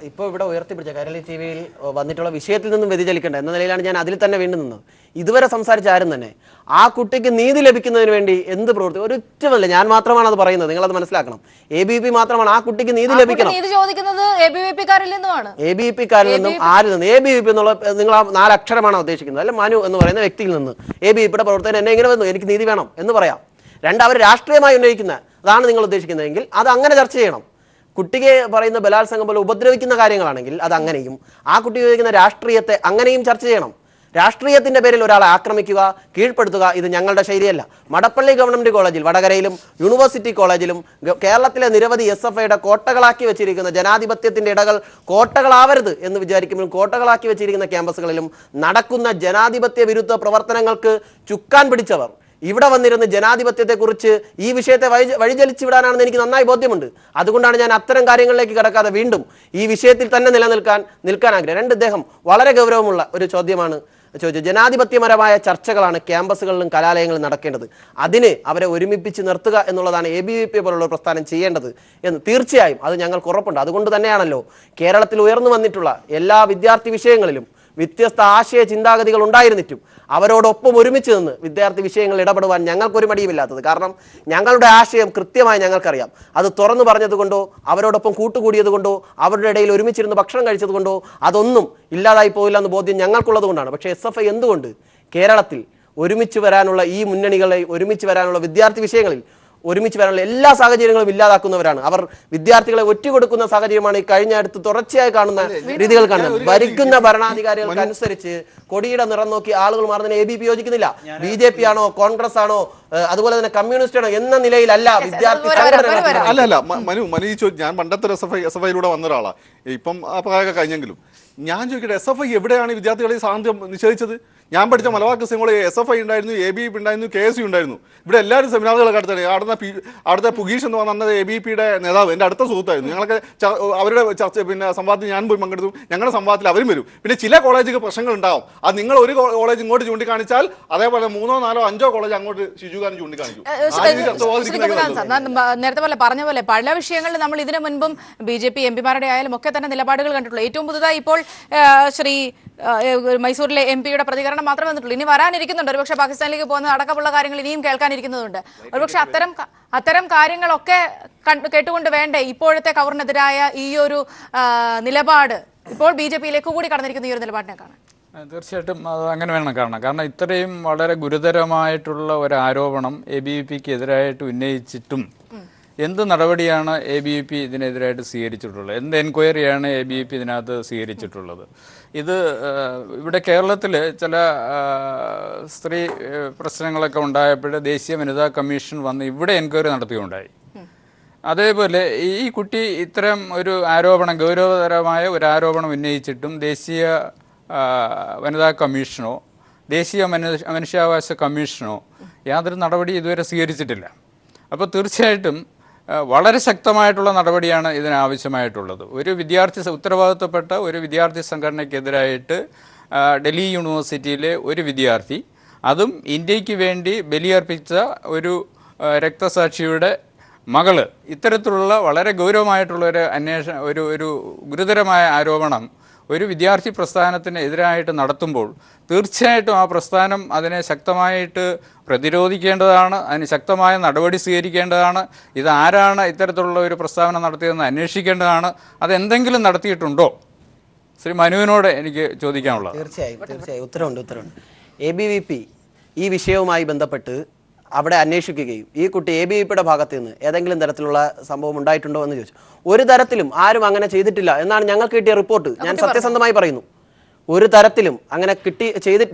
ഇപ്പോൾ ഇവിടെ ഉയർത്തിപ്പിടിച്ച കൈരളി TV-യിൽ വന്നിട്ടുള്ള വിഷയത്തിൽ നിന്നും വ്യതിചലിക്കേണ്ട എന്ന നിലയിലാണ് ഞാൻ അതിൽ തന്നെ വീണ്ടും നിന്നത്. ഇതുവരെ സംസാരിച്ച ആരും തന്നെ ആ കുട്ടിക്ക് നീതി ലഭിക്കുന്നതിന് വേണ്ടി എന്ത് പ്രവർത്തി ഒരൊറ്റമല്ല, ഞാൻ മാത്രമാണ് അത് പറയുന്നത്, നിങ്ങളത് മനസ്സിലാക്കണം. ABVP മാത്രമാണ് ആ കുട്ടിക്ക് നീതി ലഭിക്കണം. ABVP-കാരിൽ നിന്നും ആരിൽ നിന്ന്? ABVP എന്നുള്ള നിങ്ങൾ ആ 4 അക്ഷരമാണ് ഉദ്ദേശിക്കുന്നത്, അല്ല മനു എന്ന് പറയുന്ന വ്യക്തിയിൽ നിന്ന്. ABVP-യുടെ പ്രവർത്തനം എന്നെ ഇങ്ങനെ വന്നു, എനിക്ക് നീതി വേണം എന്ന് പറയാം. 2, അവർ രാഷ്ട്രീയമായി ഉന്നയിക്കുന്ന അതാണ് നിങ്ങൾ ഉദ്ദേശിക്കുന്നതെങ്കിൽ അത് അങ്ങനെ ചർച്ച ചെയ്യണം. കുട്ടിയെ പറയുന്ന ബലാത്സംഗം പോലെ ഉപദ്രവിക്കുന്ന കാര്യങ്ങളാണെങ്കിൽ അത് അങ്ങനെയും, ആ കുട്ടി ഉപയോഗിക്കുന്ന രാഷ്ട്രീയത്തെ അങ്ങനെയും ചർച്ച ചെയ്യണം. രാഷ്ട്രീയത്തിന്റെ പേരിൽ ഒരാളെ ആക്രമിക്കുക, കീഴ്പ്പെടുത്തുക ഇത് ഞങ്ങളുടെ ശൈലിയല്ല. മടപ്പള്ളി ഗവൺമെന്റ് കോളേജിൽ, വടകരയിലും യൂണിവേഴ്സിറ്റി കോളേജിലും കേരളത്തിലെ നിരവധി SFIയുടെ കോട്ടകളാക്കി വെച്ചിരിക്കുന്ന ജനാധിപത്യത്തിന്റെ ഇടകൾ കോട്ടകളാവരുത് എന്ന് വിചാരിക്കുമ്പോൾ കോട്ടകളാക്കി വെച്ചിരിക്കുന്ന ക്യാമ്പസുകളിലും നടക്കുന്ന ജനാധിപത്യ വിരുദ്ധ പ്രവർത്തനങ്ങൾക്ക് ചുക്കാൻ പിടിച്ചവർ ഇവിടെ വന്നിരുന്ന് ജനാധിപത്യത്തെക്കുറിച്ച് ഈ വിഷയത്തെ വഴിചലിച്ചു വിടാനാണെന്ന് എനിക്ക് നന്നായി ബോധ്യമുണ്ട്. അതുകൊണ്ടാണ് ഞാൻ അത്തരം കാര്യങ്ങളിലേക്ക് കടക്കാതെ വീണ്ടും ഈ വിഷയത്തിൽ തന്നെ നിൽക്കാൻ ആഗ്രഹം. ഇദ്ദേഹം വളരെ ഗൗരവമുള്ള ഒരു ചോദ്യമാണ് ചോദിച്ചത്. ജനാധിപത്യപരമായ ചർച്ചകളാണ് ക്യാമ്പസുകളിലും കലാലയങ്ങളിലും നടക്കേണ്ടത്. അതിന് അവരെ ഒരുമിപ്പിച്ച് നിർത്തുക എന്നുള്ളതാണ് ABVP പോലുള്ള പ്രസ്ഥാനം ചെയ്യേണ്ടത് എന്ന് തീർച്ചയായും അത് ഞങ്ങൾക്ക് ഉറപ്പുണ്ട്. അതുകൊണ്ട് തന്നെയാണല്ലോ കേരളത്തിൽ ഉയർന്നു വന്നിട്ടുള്ള എല്ലാ വിദ്യാർത്ഥി വിഷയങ്ങളിലും വ്യത്യസ്ത ആശയ ചിന്താഗതികൾ ഉണ്ടായിരുന്നിട്ടും അവരോടൊപ്പം ഒരുമിച്ച് നിന്ന് വിദ്യാർത്ഥി വിഷയങ്ങളിൽ ഇടപെടുവാൻ ഞങ്ങൾക്കൊരു മടിയുമില്ലാത്തത്. കാരണം ഞങ്ങളുടെ ആശയം കൃത്യമായി ഞങ്ങൾക്കറിയാം. അത് തുറന്നു പറഞ്ഞതുകൊണ്ടോ അവരോടൊപ്പം കൂട്ടുകൂടിയത് കൊണ്ടോ അവരുടെ ഇടയിൽ ഒരുമിച്ചിരുന്ന് ഭക്ഷണം കഴിച്ചത് കൊണ്ടോ അതൊന്നും ഇല്ലാതായി പോയില്ല എന്ന് ബോധ്യം ഞങ്ങൾക്കുള്ളത് കൊണ്ടാണ്. പക്ഷേ SFI എന്തുകൊണ്ട് കേരളത്തിൽ ഒരുമിച്ച് വരാനുള്ള ഈ മുന്നണികളെ ഒരുമിച്ച് വരാനുള്ള വിദ്യാർത്ഥി വിഷയങ്ങളിൽ ഒരുമിച്ച് വരാനുള്ള എല്ലാ സാഹചര്യങ്ങളും ഇല്ലാതാക്കുന്നവരാണ്. അവർ വിദ്യാർത്ഥികളെ ഒറ്റുകൊടുക്കുന്ന സാഹചര്യമാണ് ഈ കഴിഞ്ഞ അടുത്ത് തുടർച്ചയായി കാണുന്ന രീതികൾ കാണുന്നത്. ഭരിക്കുന്ന ഭരണാധികാരികൾക്ക് അനുസരിച്ച് കൊടിയുടെ നിറം നോക്കി ആളുകൾ മാറുന്നതിന് ABVP യോജിക്കുന്നില്ല. BJP ആണോ കോൺഗ്രസ് ആണോ അതുപോലെ തന്നെ കമ്മ്യൂണിസ്റ്റ് ആണോ എന്ന നിലയിലല്ല വിദ്യാർത്ഥി അല്ല മനു ഞാൻ പണ്ടത്തെ SFIയിലൂടെ വന്ന ഒരാളാണ്. ഇപ്പം ആ പ്രായമൊക്കെ കഴിഞ്ഞെങ്കിലും ഞാൻ ചോദിക്കട്ടെ, SFI എവിടെയാണ് വിദ്യാർത്ഥികളെ സ്വാതന്ത്ര്യം നിഷേധിച്ചത്? ഞാൻ പഠിച്ച മലബാർ ക്രിസ്ത്യൻ കോളേജ് SFI ഉണ്ടായിരുന്നു, ABVP ഉണ്ടായിരുന്നു, KSU ഉണ്ടായിരുന്നു. ഇവിടെ എല്ലാവരും സെമിനാറുകളൊക്കെ അടുത്താണ്. അവിടുത്തെ പുഗീഷ് എന്ന് പറഞ്ഞ ABVPയുടെ നേതാവ് എൻ്റെ അടുത്ത സുഹൃത്തായിരുന്നു. ഞങ്ങളൊക്കെ അവരുടെ ചർച്ച സംവാദത്തിൽ ഞാൻ പോയി പങ്കെടുത്തു. ഞങ്ങളുടെ സംവാദത്തിൽ അവരും വരും. പിന്നെ ചില കോളേജുകൾ പ്രശ്നങ്ങൾ ഉണ്ടാവും. അത് നിങ്ങൾ ഒരു കോളേജ് ഇങ്ങോട്ട് ചൂണ്ടിക്കാണിച്ചാൽ അതേപോലെ 3, 4, 5 കോളേജ് അങ്ങോട്ട് ഷിജുഖാൻ ചൂണ്ടിക്കാണിച്ചു. നേരത്തെ പോലെ പറഞ്ഞ പോലെ പല വിഷയങ്ങളിൽ നമ്മൾ ഇതിനു മുൻപും BJP MPമാരുടെ ആയാലും ഒക്കെ തന്നെ നിലപാടുകൾ കണ്ടിട്ടുള്ളൂ. ഏറ്റവും പുതുതായി ഇപ്പോൾ ശ്രീ മൈസൂരിലെ MP-യുടെ പ്രതികരണം മാത്രമേ വന്നിട്ടുള്ളൂ. ഇനി വരാനിരിക്കുന്നുണ്ട്, ഒരുപക്ഷെ പാകിസ്ഥാനിലേക്ക് പോകുന്ന അടക്കമുള്ള കാര്യങ്ങൾ ഇനിയും കേൾക്കാനിരിക്കുന്നുണ്ട്. ഒരുപക്ഷെ അത്തരം കാര്യങ്ങളൊക്കെ കേട്ടുകൊണ്ട് വേണ്ടേ ഇപ്പോഴത്തെ കൗറിനെതിരായ ഈ ഒരു നിലപാട് ഇപ്പോൾ BJP-യിലേക്ക് കൂടി കടന്നിരിക്കുന്ന ഈ ഒരു നിലപാടിനെ കാണാൻ? തീർച്ചയായിട്ടും അത് അങ്ങനെ വേണം കാണണം. കാരണം ഇത്രയും വളരെ ഗുരുതരമായിട്ടുള്ള ഒരു ആരോപണം ABVP-ക്ക് എതിരായിട്ട് ഉന്നയിച്ചിട്ടും എന്ത് നടപടിയാണ് ABVP ഇതിനെതിരായിട്ട് സ്വീകരിച്ചിട്ടുള്ളത്? എന്ത് എൻക്വയറിയാണ് ABVP ഇതിനകത്ത് സ്വീകരിച്ചിട്ടുള്ളത്? ഇത് ഇവിടെ കേരളത്തിൽ ചില സ്ത്രീ പ്രശ്നങ്ങളൊക്കെ ഉണ്ടായപ്പോൾ ദേശീയ വനിതാ കമ്മീഷൻ വന്ന് ഇവിടെ എൻക്വയറി നടത്തുകയുണ്ടായി. അതേപോലെ ഈ കുട്ടി ഇത്തരം ഒരു ആരോപണം, ഗൗരവതരമായ ഒരു ആരോപണം ഉന്നയിച്ചിട്ടും ദേശീയ വനിതാ കമ്മീഷനോ ദേശീയ മനുഷ്യാവകാശ കമ്മീഷനോ യാതൊരു നടപടി ഇതുവരെ സ്വീകരിച്ചിട്ടില്ല. അപ്പോൾ തീർച്ചയായിട്ടും വളരെ ശക്തമായിട്ടുള്ള നടപടിയാണ് ഇതിനാവശ്യമായിട്ടുള്ളത്. ഒരു ഉത്തരവാദിത്തപ്പെട്ട ഒരു വിദ്യാർത്ഥി സംഘടനയ്ക്കെതിരായിട്ട് ഡൽഹി യൂണിവേഴ്സിറ്റിയിലെ ഒരു വിദ്യാർത്ഥി, അതും ഇന്ത്യക്ക് വേണ്ടി ബലിയർപ്പിച്ച ഒരു രക്തസാക്ഷിയുടെ മകള്, ഇത്തരത്തിലുള്ള വളരെ ഗൗരവമായിട്ടുള്ള ഒരു ഗുരുതരമായ ആരോപണം ഒരു വിദ്യാർത്ഥി പ്രസ്ഥാനത്തിന് എതിരായിട്ട് നടത്തുമ്പോൾ തീർച്ചയായിട്ടും ആ പ്രസ്ഥാനം അതിനെ ശക്തമായിട്ട് പ്രതിരോധിക്കേണ്ടതാണ്, അതിന് ശക്തമായ നടപടി സ്വീകരിക്കേണ്ടതാണ്. ഇതാരാണ് ഇത്തരത്തിലുള്ള ഒരു പ്രസ്താവന നടത്തിയതെന്ന് അന്വേഷിക്കേണ്ടതാണ്. അതെന്തെങ്കിലും നടത്തിയിട്ടുണ്ടോ? ശ്രീ മനുവിനോട് എനിക്ക് ചോദിക്കാനുള്ളത്. തീർച്ചയായും ഉത്തരവുണ്ട്. ABVP ഈ വിഷയവുമായി ബന്ധപ്പെട്ട് അവിടെ അന്വേഷിക്കുകയും ഈ കുട്ടി ABVP-യുടെ ഭാഗത്ത് നിന്ന് ഏതെങ്കിലും തരത്തിലുള്ള സംഭവം ഉണ്ടായിട്ടുണ്ടോ എന്ന് ചോദിച്ചു. ഒരു തരത്തിലും ആരും അങ്ങനെ ചെയ്തിട്ടില്ല എന്നാണ് ഞങ്ങൾക്ക് കിട്ടിയ റിപ്പോർട്ട്. ഞാൻ സത്യസന്ധമായി പറയുന്നു, ഒരു തരത്തിലും അങ്ങനെ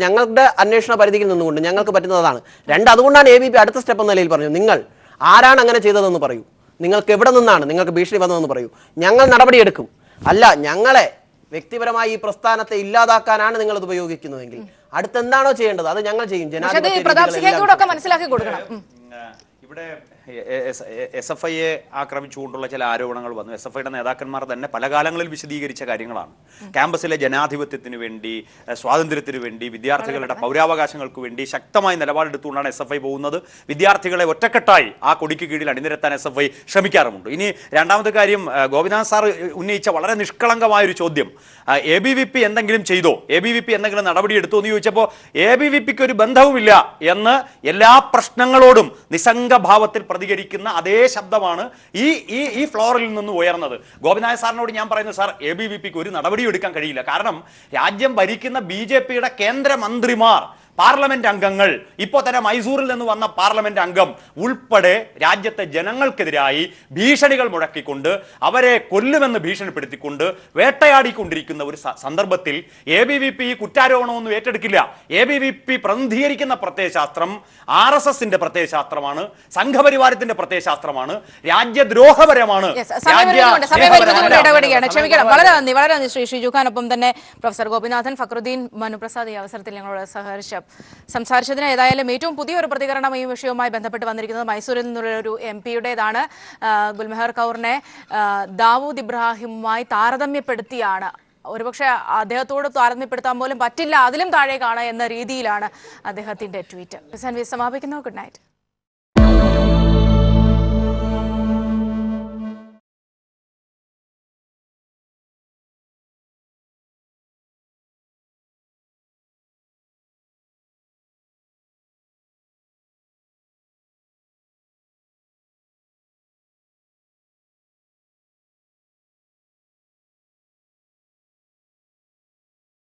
ഞങ്ങളുടെ അന്വേഷണ പരിധിയിൽ നിന്നുകൊണ്ട് ഞങ്ങൾക്ക് പറ്റുന്നതാണ്. അതുകൊണ്ടാണ് ABVP അടുത്ത സ്റ്റെപ്പ് എന്ന നിലയിൽ പറഞ്ഞു, നിങ്ങൾ ആരാണ് അങ്ങനെ ചെയ്തതെന്ന് പറയൂ, നിങ്ങൾക്ക് എവിടെ നിന്നാണ് നിങ്ങൾക്ക് ഭീഷണി വന്നതെന്ന് പറയൂ, ഞങ്ങൾ നടപടിയെടുക്കും. അല്ല, ഞങ്ങളെ വ്യക്തിപരമായി ഈ പ്രസ്ഥാനത്തെ ഇല്ലാതാക്കാനാണ് നിങ്ങൾ ഇത് ഉപയോഗിക്കുന്നതെങ്കിൽ അടുത്തെന്താണോ ചെയ്യേണ്ടത് അത് ഞങ്ങൾ ചെയ്യും. മനസ്സിലാക്കി കൊടുക്കണം. ഇവിടെ SFIയെ ആക്രമിച്ചുകൊണ്ടുള്ള ചില ആരോപണങ്ങൾ വന്നു. SFIയുടെ നേതാക്കന്മാർ തന്നെ പല കാലങ്ങളിൽ വിശദീകരിച്ച കാര്യങ്ങളാണ്. ക്യാമ്പസിലെ ജനാധിപത്യത്തിന് വേണ്ടി, സ്വാതന്ത്ര്യത്തിന് വേണ്ടി, വിദ്യാർത്ഥികളുടെ പൗരാവകാശങ്ങൾക്ക് വേണ്ടി ശക്തമായ നിലപാടെടുത്തുകൊണ്ടാണ് SFI പോകുന്നത്. വിദ്യാർത്ഥികളെ ഒറ്റക്കെട്ടായി ആ കൊടിക്ക് കീഴിൽ അണിനിരത്താൻ SFI ശ്രമിക്കാറുമുണ്ട്. ഇനി രണ്ടാമത്തെ കാര്യം, ഗോപിനാഥ് സാർ ഉന്നയിച്ച വളരെ നിഷ്കളങ്കമായൊരു ചോദ്യം, ABVP എന്തെങ്കിലും ചെയ്തോ, ABVP എന്തെങ്കിലും നടപടിയെടുത്തോ എന്ന് ചോദിച്ചപ്പോൾ ABVPക്ക് ഒരു ബന്ധവുമില്ല എന്ന് എല്ലാ പ്രശ്നങ്ങളോടും നിസ്സംഗഭാവത്തിൽ പ്രതികരിക്കുന്ന അതേ ശബ്ദമാണ് ഈ ഫ്ലോറിൽ നിന്ന് ഉയർന്നത്. ഗോപിനാഥ് സാറിനോട് ഞാൻ പറയുന്നത്, സാർ ABVPക്ക് ഒരു നടപടിയും എടുക്കാൻ കഴിയില്ല. കാരണം രാജ്യം ഭരിക്കുന്ന BJP-യുടെ കേന്ദ്രമന്ത്രിമാർ, പാർലമെന്റ് അംഗങ്ങൾ, ഇപ്പോൾ തന്നെ മൈസൂരിൽ നിന്ന് വന്ന പാർലമെന്റ് അംഗം ഉൾപ്പെടെ രാജ്യത്തെ ജനങ്ങൾക്കെതിരായി ഭീഷണികൾ മുഴക്കിക്കൊണ്ട് അവരെ കൊല്ലുമെന്ന് ഭീഷണിപ്പെടുത്തിക്കൊണ്ട് വേട്ടയാടിക്കൊണ്ടിരിക്കുന്ന ഒരു സന്ദർഭത്തിൽ ABVP ഈ കുറ്റാരോപണമൊന്നും ഏറ്റെടുക്കില്ല. ABVP പ്രതിനിധീകരിക്കുന്ന പ്രത്യയശാസ്ത്രം RSSന്റെ പ്രത്യയശാസ്ത്രമാണ്, സംഘപരിവാരത്തിന്റെ പ്രത്യയശാസ്ത്രമാണ്, രാജ്യദ്രോഹപരമാണ്. ക്ഷമിക്കണം, വളരെ നന്ദി ശ്രീ ഷിജുഖാനൊപ്പം തന്നെ പ്രൊഫസർ ഗോപിനാഥൻ, ഫക്രുദ്ദീൻ, മനുപ്രസാദ് ഈ അവസരത്തിൽ ഞങ്ങളോട് സംസാരിച്ചതിന്. ഏതായാലും ഏറ്റവും പുതിയൊരു പ്രതികരണം ഈ വിഷയവുമായി ബന്ധപ്പെട്ട് വന്നിരിക്കുന്നത് മൈസൂരിൽ നിന്നുള്ള ഒരു MP-യുടേതാണ്. ഗുൽമെഹർ കൗറിനെ ദാവൂദ് ഇബ്രാഹിമുമായി താരതമ്യപ്പെടുത്തിയാണ്. ഒരുപക്ഷെ അദ്ദേഹത്തോട് താരതമ്യപ്പെടുത്താൻ പോലും പറ്റില്ല, അതിലും താഴെ കാണാം എന്ന രീതിയിലാണ് അദ്ദേഹത്തിന്റെ ട്വീറ്റ്. സമാപിക്കുന്നു. Good night.